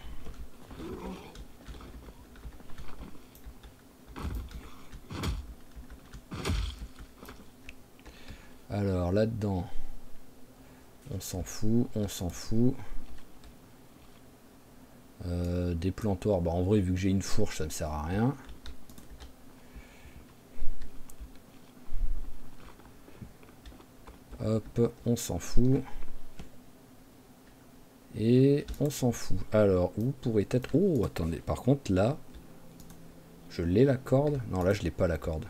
Alors, là-dedans, on s'en fout, on s'en fout. Des plantoirs, bah en vrai, vu que j'ai une fourche, ça me sert à rien. Hop, on s'en fout. Et on s'en fout. Alors, où pourrait être... Oh, attendez, par contre, là, je l'ai la corde. Non, là, je l'ai pas la corde.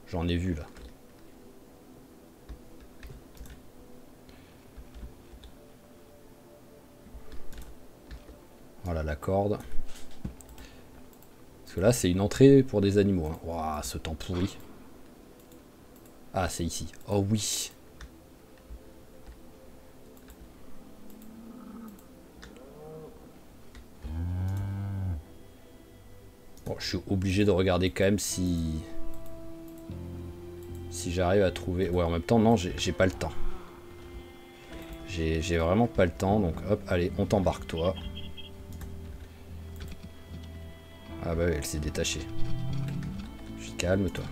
J'en ai vu, là. Voilà, la corde. Parce que là, c'est une entrée pour des animaux. Hein. Ouah, ce temps pourri. Ah, c'est ici. Oh oui. Bon, je suis obligé de regarder quand même si j'arrive à trouver... Ouais, en même temps, non, j'ai pas le temps. J'ai vraiment pas le temps, donc hop, allez, on t'embarque, toi. Ah bah oui, elle s'est détachée. Calme-toi.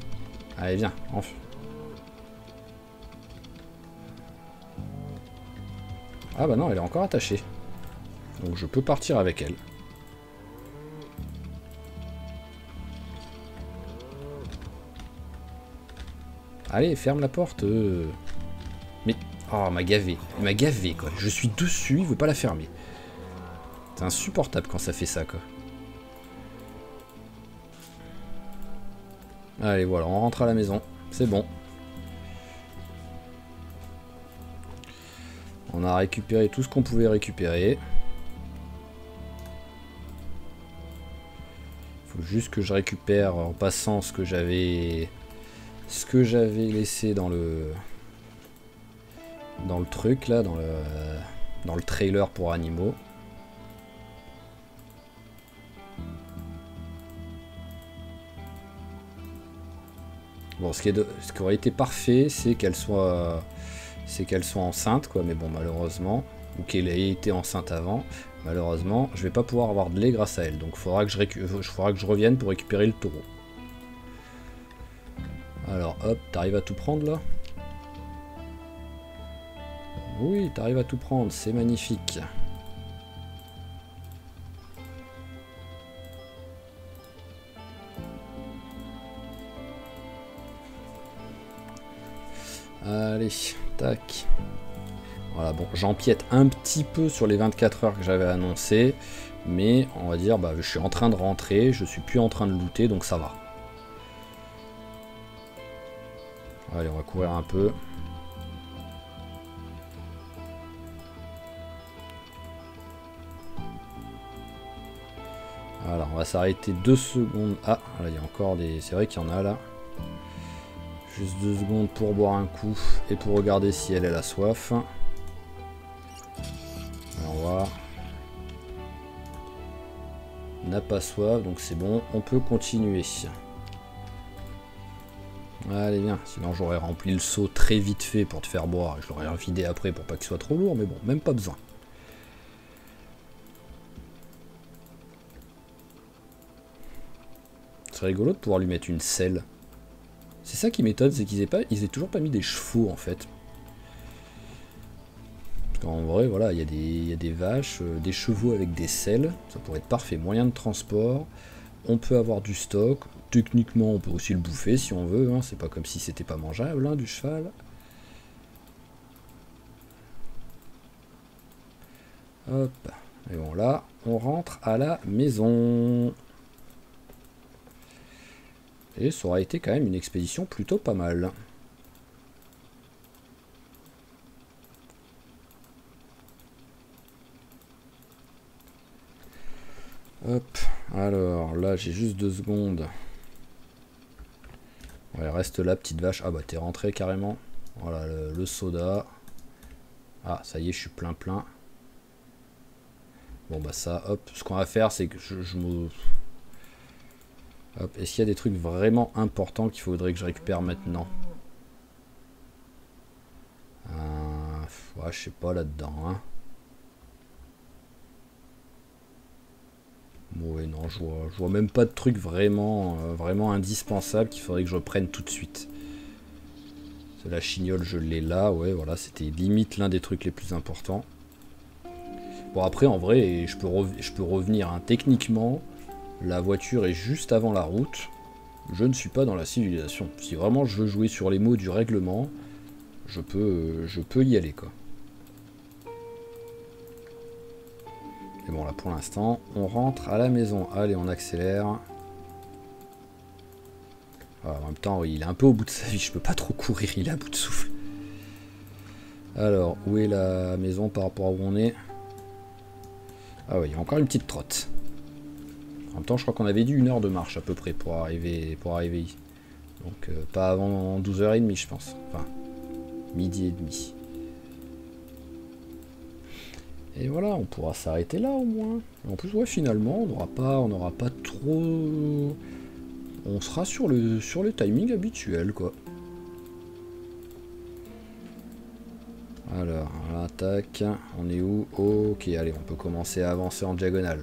Allez, viens, enfin. Ah bah non, elle est encore attachée. Donc je peux partir avec elle. Allez, ferme la porte. Mais... Oh, m'a gavé. Il m'a gavé, quoi. Je suis dessus, il veut pas la fermer. C'est insupportable quand ça fait ça, quoi. Allez, voilà, on rentre à la maison. C'est bon. On a récupéré tout ce qu'on pouvait récupérer. Faut juste que je récupère en passant ce que j'avais laissé dans le truc là, dans le trailer pour animaux. Bon, ce qui aurait été parfait, c'est qu'elle soit enceinte, quoi. Mais bon, malheureusement, ou qu'elle ait été enceinte avant, malheureusement, je vais pas pouvoir avoir de lait grâce à elle. Donc, faudra que je revienne pour récupérer le taureau. Alors, hop, t'arrives à tout prendre là? Oui, t'arrives à tout prendre, c'est magnifique. Allez, tac. Voilà, bon, j'empiète un petit peu sur les 24 heures que j'avais annoncé, mais on va dire, bah, je suis en train de rentrer, je suis plus en train de looter, donc ça va. Allez, on va courir un peu. Voilà, on va s'arrêter 2 secondes. Ah, là, il y a encore des... C'est vrai qu'il y en a là. Juste 2 secondes pour boire un coup et pour regarder si elle a soif. Alors, on va... N'a pas soif, donc c'est bon, on peut continuer. Allez, viens, sinon j'aurais rempli le seau très vite fait pour te faire boire. Je l'aurais vidé après pour pas qu'il soit trop lourd, mais bon, même pas besoin. C'est rigolo de pouvoir lui mettre une selle. C'est ça qui m'étonne, c'est qu'ils aient toujours pas mis des chevaux en fait. qu'en vrai, voilà, il y a des vaches, des chevaux avec des selles. Ça pourrait être parfait. Moyen de transport. On peut avoir du stock. Techniquement, on peut aussi le bouffer si on veut. Hein. C'est pas comme si c'était pas mangeable, hein, du cheval. Hop. Et bon, là, on rentre à la maison. Et ça aura été quand même une expédition plutôt pas mal. Hop, alors là j'ai juste 2 secondes. Ouais, reste là, petite vache. Ah bah t'es rentré carrément. Voilà le soda. Ah ça y est, je suis plein. Bon bah ça, hop. Ce qu'on va faire, c'est que je me... Hop, est-ce qu'il y a des trucs vraiment importants qu'il faudrait que je récupère maintenant? Ouais, je sais pas là-dedans, hein. Ouais, non, je vois même pas de truc vraiment indispensable qu'il faudrait que je prenne tout de suite. La chignole, je l'ai là, ouais, voilà, c'était limite l'un des trucs les plus importants. Bon, après, en vrai, je peux revenir, hein. Techniquement, la voiture est juste avant la route. Je ne suis pas dans la civilisation. Si vraiment je veux jouer sur les mots du règlement, je peux y aller, quoi. Et bon, là, pour l'instant, on rentre à la maison. Allez, on accélère. Voilà, en même temps, il est un peu au bout de sa vie. Je peux pas trop courir, il est à bout de souffle. Alors, où est la maison par rapport à où on est? Ah oui, il y a encore une petite trotte. En même temps, je crois qu'on avait dit 1 heure de marche à peu près pour arriver ici. Donc, pas avant 12h30, je pense. Enfin, midi et demi. Et voilà, on pourra s'arrêter là au moins. Et en plus, ouais, finalement, on n'aura pas trop... On sera sur le timing habituel, quoi. Alors, tac, on est où? Ok, allez, on peut commencer à avancer en diagonale.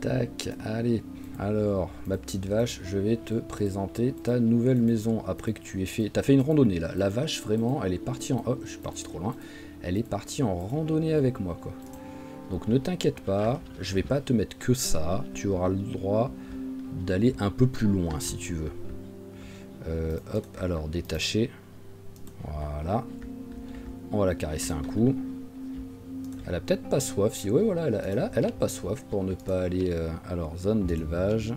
Tac, allez. Alors, ma petite vache, je vais te présenter ta nouvelle maison après que tu aies fait... T'as fait une randonnée, là. La vache, vraiment, elle est partie en... Oh, je suis parti trop loin. Elle est partie en randonnée avec moi, quoi. Donc ne t'inquiète pas, je vais pas te mettre que ça. Tu auras le droit d'aller un peu plus loin, si tu veux. Hop, alors, détacher. Voilà. On va la caresser un coup. Elle a peut-être pas soif, si ouais voilà, elle a pas soif pour ne pas aller... alors, zone d'élevage.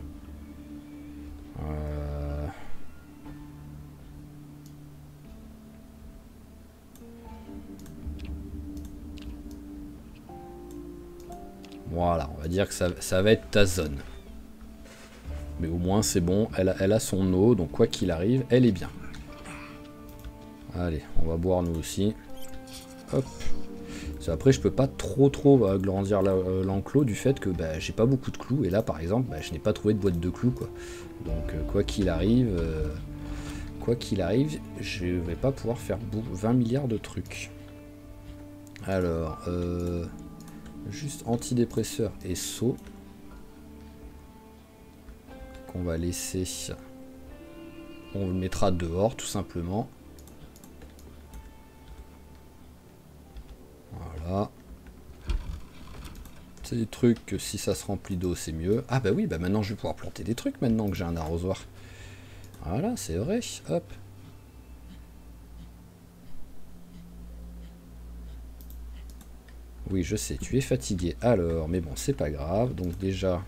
Voilà, on va dire que ça va être ta zone. Mais au moins c'est bon, elle a son eau, donc quoi qu'il arrive, elle est bien. Allez, on va boire nous aussi. Hop. Après, je peux pas trop agrandir l'enclos du fait que bah, j'ai pas beaucoup de clous. Et là, par exemple, bah, je n'ai pas trouvé de boîte de clous, quoi. Donc, quoi qu'il arrive, je vais pas pouvoir faire 20 milliards de trucs. Alors, juste antidépresseur et saut. Qu'on va laisser. On le mettra dehors, tout simplement. Voilà. C'est des trucs que si ça se remplit d'eau, c'est mieux. Ah bah oui, bah maintenant je vais pouvoir planter des trucs maintenant que j'ai un arrosoir. Voilà, c'est vrai. Hop. Oui, je sais, tu es fatigué. Alors, mais bon, c'est pas grave. Donc déjà,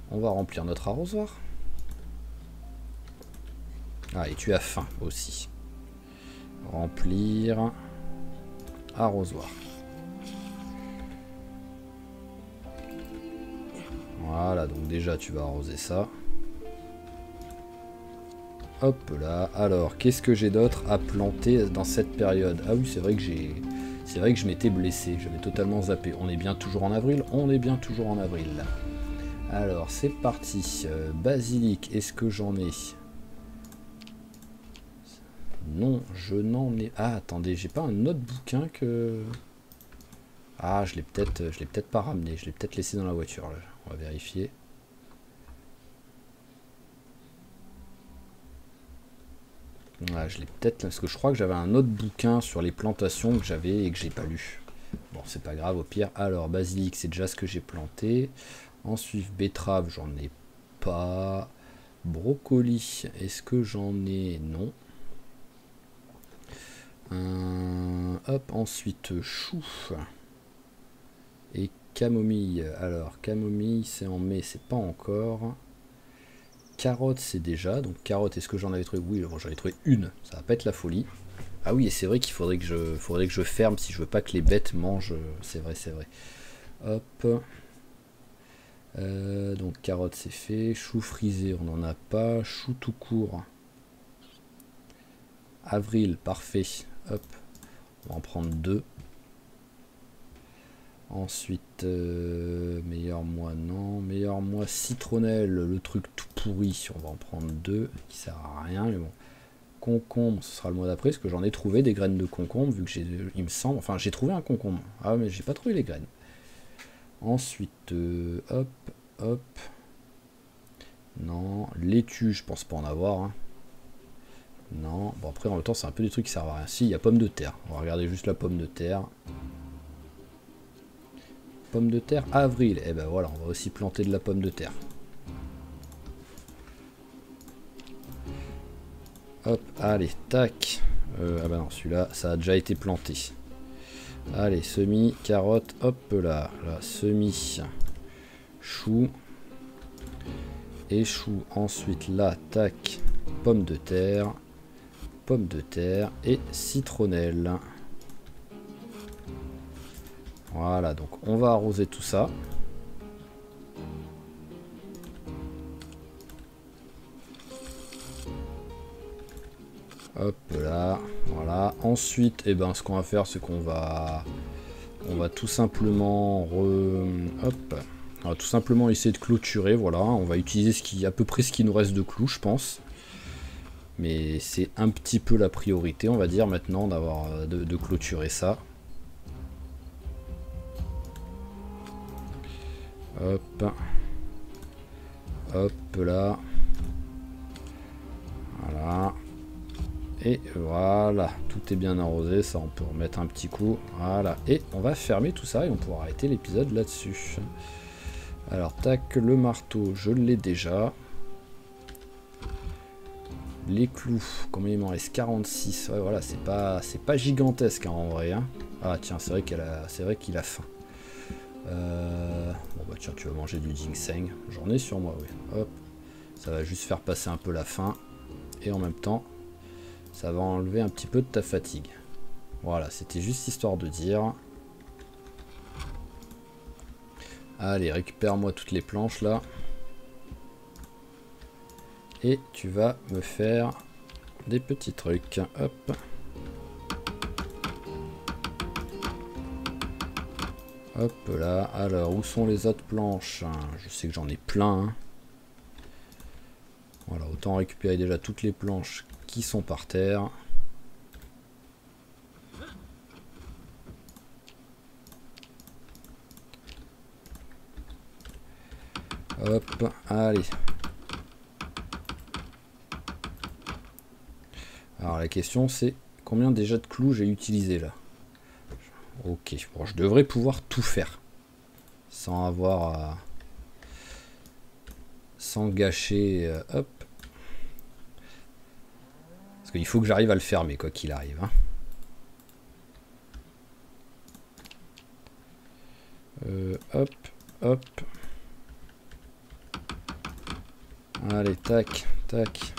on va remplir notre arrosoir. Ah, et tu as faim aussi. Remplir. Arrosoir. Voilà, donc déjà tu vas arroser ça. Hop là. Alors, qu'est-ce que j'ai d'autre à planter dans cette période? Ah oui, c'est vrai que je m'étais blessé. J'avais totalement zappé. On est bien toujours en avril? On est bien toujours en avril. Alors, c'est parti. Basilic, est-ce que j'en ai? Non, je n'en ai... Ah, attendez, j'ai pas un autre bouquin que... Ah, je l'ai peut-être pas ramené. Je l'ai peut-être laissé dans la voiture. Là. On va vérifier. Ouais, je l'ai peut-être... Parce que je crois que j'avais un autre bouquin sur les plantations que j'avais et que j'ai pas lu. Bon, c'est pas grave, au pire. Alors, basilic, c'est déjà ce que j'ai planté. Ensuite, betterave, j'en ai pas. Brocoli, est-ce que j'en ai? Non. Hop, ensuite, chou. Et camomille. Alors, camomille, c'est en mai, c'est pas encore. Carotte, c'est déjà. Donc, carotte, est-ce que j'en avais trouvé? Oui, bon, j'en ai trouvé une. Ça va pas être la folie. Ah oui, et c'est vrai qu'il faudrait que je ferme si je veux pas que les bêtes mangent. C'est vrai, c'est vrai. Hop. Donc carotte c'est fait, chou frisé on n'en a pas, chou tout court. Avril, parfait. Hop, on va en prendre deux. Ensuite, meilleur mois, non. Meilleur mois citronnelle, le truc tout pourri, on va en prendre deux, qui sert à rien, mais bon. Concombre, ce sera le mois d'après, parce que j'en ai trouvé des graines de concombre, vu que il me semble, enfin j'ai trouvé un concombre. Ah mais j'ai pas trouvé les graines. Ensuite, hop, hop. Non, laitue, je pense pas en avoir. Hein. Non, bon après en même temps c'est un peu des trucs qui servent à rien. Si, il y a pomme de terre. On va regarder juste la pomme de terre. Pomme de terre, avril. Et ben voilà, on va aussi planter de la pomme de terre. Hop, allez, tac. Ah bah non, celui-là, ça a déjà été planté. Allez, semis, carotte, hop là. Là, semis, chou. Et chou. Ensuite là, tac, pomme de terre et citronnelle. Voilà, donc on va arroser tout ça. Hop là, voilà. Ensuite, eh ben, ce qu'on va faire, c'est qu'on va, tout simplement, hop, on va tout simplement essayer de clôturer. Voilà, on va utiliser à peu près ce qui nous reste de clous, je pense. Mais c'est un petit peu la priorité, on va dire maintenant, d'avoir de clôturer ça. Hop, hop là, voilà. Et voilà, tout est bien arrosé, ça on peut remettre un petit coup, voilà, et on va fermer tout ça et on pourra arrêter l'épisode là-dessus. Alors tac, le marteau, je l'ai déjà. Les clous, combien il m'en reste? 46, ouais voilà, c'est pas gigantesque hein, en vrai. Hein. Ah tiens, c'est vrai qu'il a faim. Bon bah tiens, tu vas manger du ginseng, j'en ai sur moi, oui. Hop, ça va juste faire passer un peu la faim, et en même temps... ça va enlever un petit peu de ta fatigue. Voilà, c'était juste histoire de dire. Allez, récupère-moi toutes les planches là. Et tu vas me faire des petits trucs. Hop. Hop là. Alors, où sont les autres planches? Je sais que j'en ai plein. Hein. Voilà, autant récupérer déjà toutes les planches qui sont par terre. Hop, allez. Alors la question c'est combien déjà de clous j'ai utilisé là? Ok, bon je devrais pouvoir tout faire. Sans avoir à... sans gâcher... hop. Parce qu'il faut que j'arrive à le fermer quoi qu'il arrive. Hein. Hop, hop. Allez, tac, tac.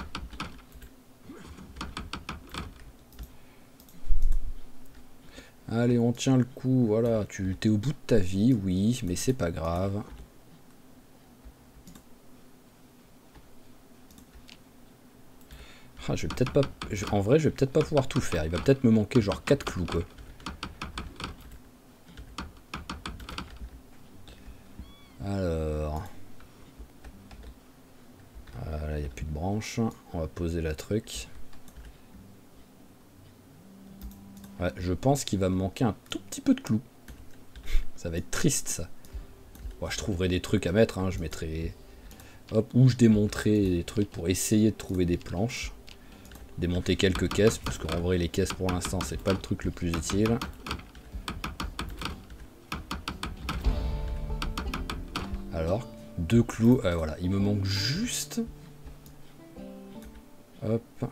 Allez, on tient le coup, voilà. Tu t'es au bout de ta vie, oui, mais c'est pas grave. Ah, je vais peut-être pas... en vrai, je vais peut-être pas pouvoir tout faire. Il va peut-être me manquer genre 4 clous, quoi. Alors... là, il n'y a plus de branches. On va poser la truc. Ouais, je pense qu'il va me manquer un tout petit peu de clous. Ça va être triste, ça. Bon, je trouverai des trucs à mettre, hein. Je mettrai... Hop, ou je démonterai des trucs pour essayer de trouver des planches. Démonter quelques caisses, parce qu'en vrai, les caisses, pour l'instant, c'est pas le truc le plus utile. Alors, 2 clous. Voilà, il me manque juste... Hop.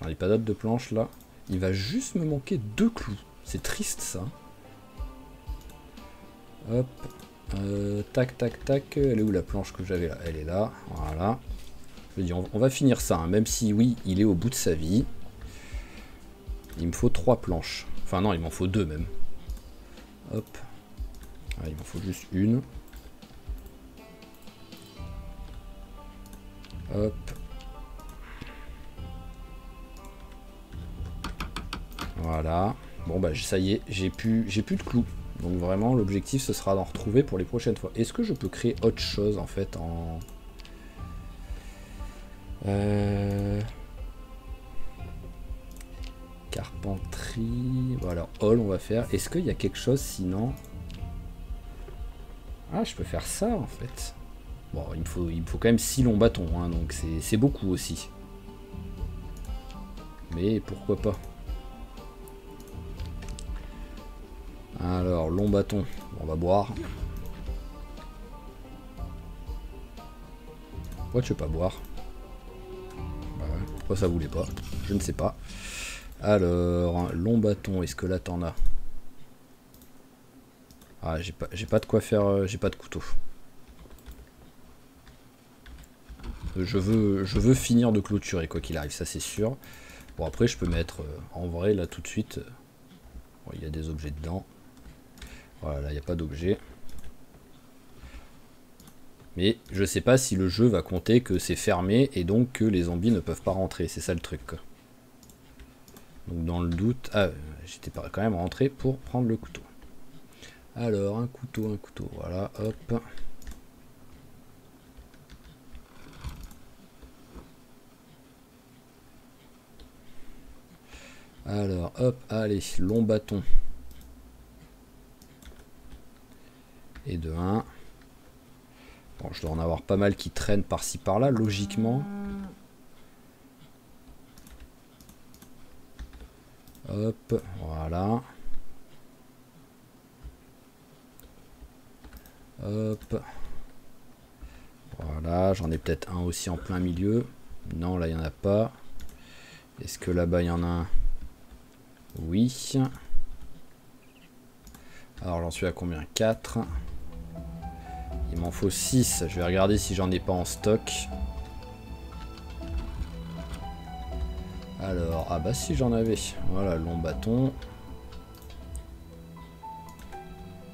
J'en ai pas d'autres de planches, là. Il va juste me manquer 2 clous. C'est triste, ça. Hop. Tac, tac, tac. Elle est où la planche que j'avais là? Elle est là. Voilà. Je dis, on va finir ça, hein, même si, oui, il est au bout de sa vie. Il me faut 3 planches. Enfin, non, il m'en faut 2 même. Hop. Ah, il m'en faut juste une. Hop. Voilà. Bon, bah, ça y est, j'ai plus de clous. Donc, vraiment, l'objectif, ce sera d'en retrouver pour les prochaines fois. Est-ce que je peux créer autre chose, en fait, en... Carpenterie. Voilà, hall on va faire. Est-ce qu'il y a quelque chose sinon? Ah, je peux faire ça en fait. Bon, il me faut quand même 6 longs bâtons, hein, donc c'est beaucoup aussi. Mais pourquoi pas. Alors, long bâton, on va boire. Pourquoi tu veux pas boire? Bah ouais, pourquoi ça voulait pas? Je ne sais pas. Alors, long bâton, est-ce que là t'en as? Ah, j'ai pas de quoi faire, j'ai pas de couteau. Je veux finir de clôturer quoi qu'il arrive, ça c'est sûr. Bon après je peux mettre en vrai là tout de suite. Bon, il y a des objets dedans. Voilà, il n'y a pas d'objet. Mais je sais pas si le jeu va compter que c'est fermé et donc que les zombies ne peuvent pas rentrer, c'est ça le truc quoi. Donc dans le doute... Ah, j'étais pas quand même rentré pour prendre le couteau. Alors, un couteau, voilà, hop. Alors, hop, allez, long bâton. Et de 1. Bon, je dois en avoir pas mal qui traînent par-ci par-là, logiquement. Hop, voilà. Hop. Voilà, j'en ai peut-être un aussi en plein milieu. Non, là, il n'y en a pas. Est-ce que là-bas, il y en a un? Oui. Alors, j'en suis à combien? 4. Il m'en faut 6. Je vais regarder si j'en ai pas en stock. Alors, ah bah si j'en avais. Voilà, long bâton.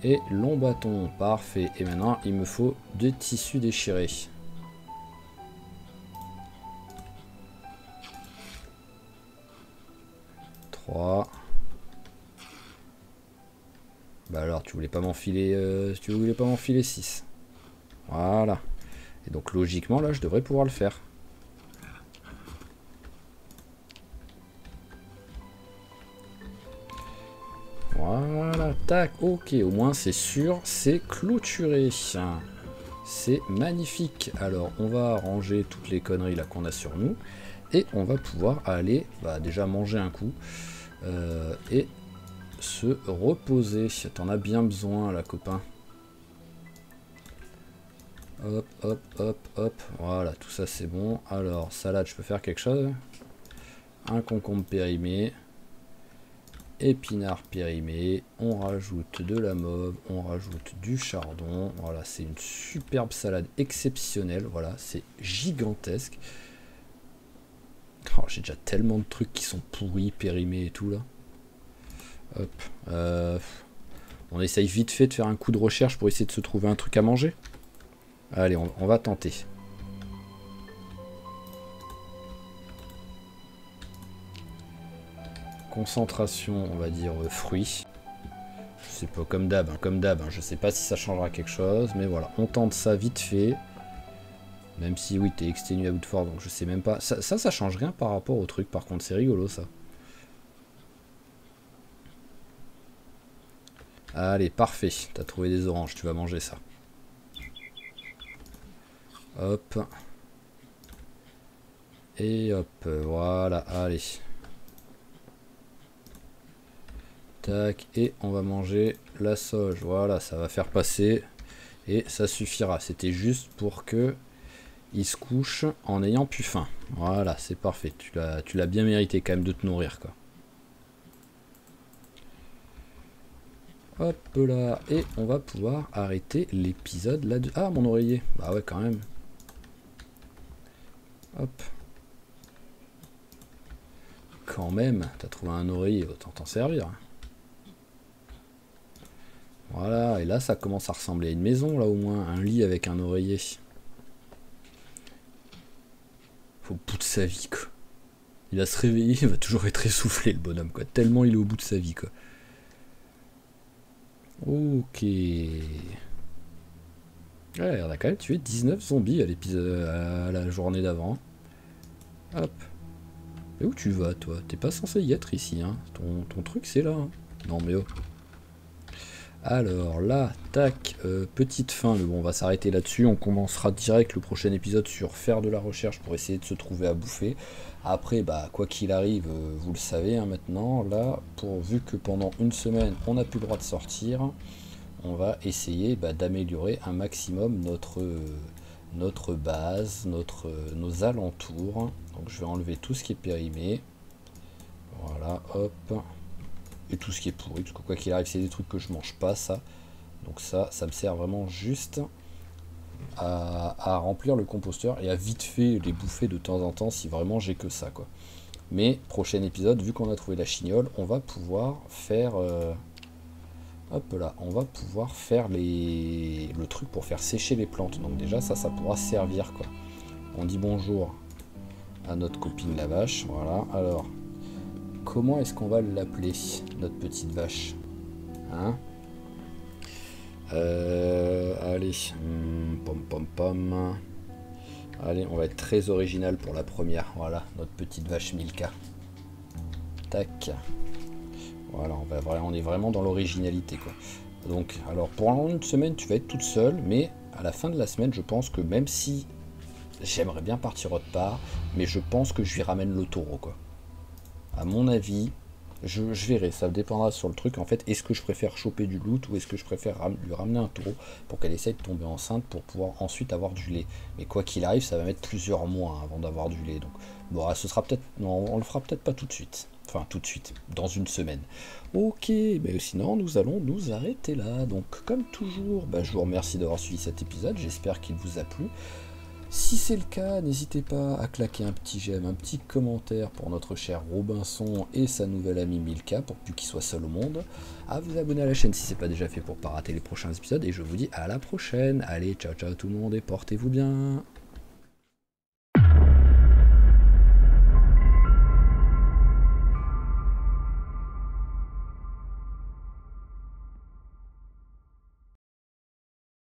Et long bâton, parfait. Et maintenant, il me faut 2 tissus déchirés. 3. Bah alors, tu voulais pas m'enfiler... tu voulais pas m'enfiler 6. Voilà. Et donc, logiquement, là, je devrais pouvoir le faire. Voilà, tac, ok, au moins c'est sûr, c'est clôturé. C'est magnifique. Alors, on va ranger toutes les conneries là qu'on a sur nous. Et on va pouvoir aller, bah, déjà manger un coup. Et se reposer. T'en as bien besoin là, copain. Hop, hop, hop, hop. Voilà, tout ça c'est bon. Alors, salade, je peux faire quelque chose? Un concombre périmé. Épinards périmés, on rajoute de la mauve, on rajoute du chardon. Voilà, c'est une superbe salade exceptionnelle. Voilà, c'est gigantesque. Oh, j'ai déjà tellement de trucs qui sont pourris, périmés et tout là. Hop. On essaye vite fait de faire un coup de recherche pour essayer de se trouver un truc à manger. Allez, on va tenter. Concentration, on va dire fruits. Je sais pas, comme d'hab, je sais pas si ça changera quelque chose, mais voilà, on tente ça vite fait. Même si oui, t'es exténué à bout de force, donc je sais même pas. Ça change rien par rapport au truc, par contre, c'est rigolo ça. Allez, parfait. T'as trouvé des oranges, tu vas manger ça. Hop. Et hop, voilà, allez. Tac, et on va manger la sauge. Voilà, ça va faire passer. Et ça suffira. C'était juste pour que il se couche en ayant plus faim. Voilà, c'est parfait. Tu l'as bien mérité quand même de te nourrir, quoi. Hop là. Et on va pouvoir arrêter l'épisode là. Ah, mon oreiller. Bah ouais, quand même. Hop. Quand même, t'as trouvé un oreiller, autant t'en servir. Voilà, et là ça commence à ressembler à une maison, là au moins, un lit avec un oreiller. Au bout de sa vie, quoi. Il va se réveiller, il va toujours être essoufflé, le bonhomme, quoi. Tellement il est au bout de sa vie, quoi. Ok. Ouais, on a quand même tué 19 zombies à l'épisode, à la journée d'avant. Hop. Mais où tu vas, toi? T'es pas censé y être ici, hein. Ton truc, c'est là, hein. Non, mais oh. Alors là, tac, petite fin, mais bon, on va s'arrêter là-dessus. On commencera direct le prochain épisode sur faire de la recherche pour essayer de se trouver à bouffer. Après, bah, quoi qu'il arrive, vous le savez, hein, maintenant, là, vu que pendant une semaine, on n'a plus le droit de sortir, on va essayer d'améliorer un maximum notre base, nos alentours. Donc je vais enlever tout ce qui est périmé. Voilà, hop. Et tout ce qui est pourri, parce que quoi qu'il arrive, c'est des trucs que je mange pas, ça. Donc ça me sert vraiment juste à remplir le composteur et à vite fait les bouffer de temps en temps si vraiment j'ai que ça, quoi. Mais prochain épisode, vu qu'on a trouvé la chignole, on va pouvoir faire hop là, on va pouvoir faire le truc pour faire sécher les plantes. Donc déjà ça pourra servir, quoi. On dit bonjour à notre copine la vache, voilà. Alors comment est-ce qu'on va l'appeler, notre petite vache, hein? Allez, pom pom pom. Allez, on va être très original pour la première. Voilà, notre petite vache Milka. Tac. Voilà, on est vraiment dans l'originalité, quoi. Donc, alors pour une semaine, tu vas être toute seule, mais à la fin de la semaine, je pense que même si j'aimerais bien partir autre part, mais je pense que je lui ramène le taureau, quoi. À mon avis, je verrai, ça dépendra sur le truc. En fait, est-ce que je préfère choper du loot ou est-ce que je préfère lui ramener un taureau pour qu'elle essaye de tomber enceinte pour pouvoir ensuite avoir du lait. Mais quoi qu'il arrive, ça va mettre plusieurs mois avant d'avoir du lait. Donc, bon, ce sera peut-être, non, on le fera peut-être pas tout de suite. Enfin, tout de suite, dans une semaine. Ok, mais sinon, nous allons nous arrêter là. Donc, comme toujours, je vous remercie d'avoir suivi cet épisode. J'espère qu'il vous a plu. Si c'est le cas, n'hésitez pas à claquer un petit j'aime, un petit commentaire pour notre cher Robinson et sa nouvelle amie Milka, pour plus qu'il soit seul au monde, à vous abonner à la chaîne si ce n'est pas déjà fait pour ne pas rater les prochains épisodes, et je vous dis à la prochaine. Allez, ciao ciao tout le monde et portez-vous bien.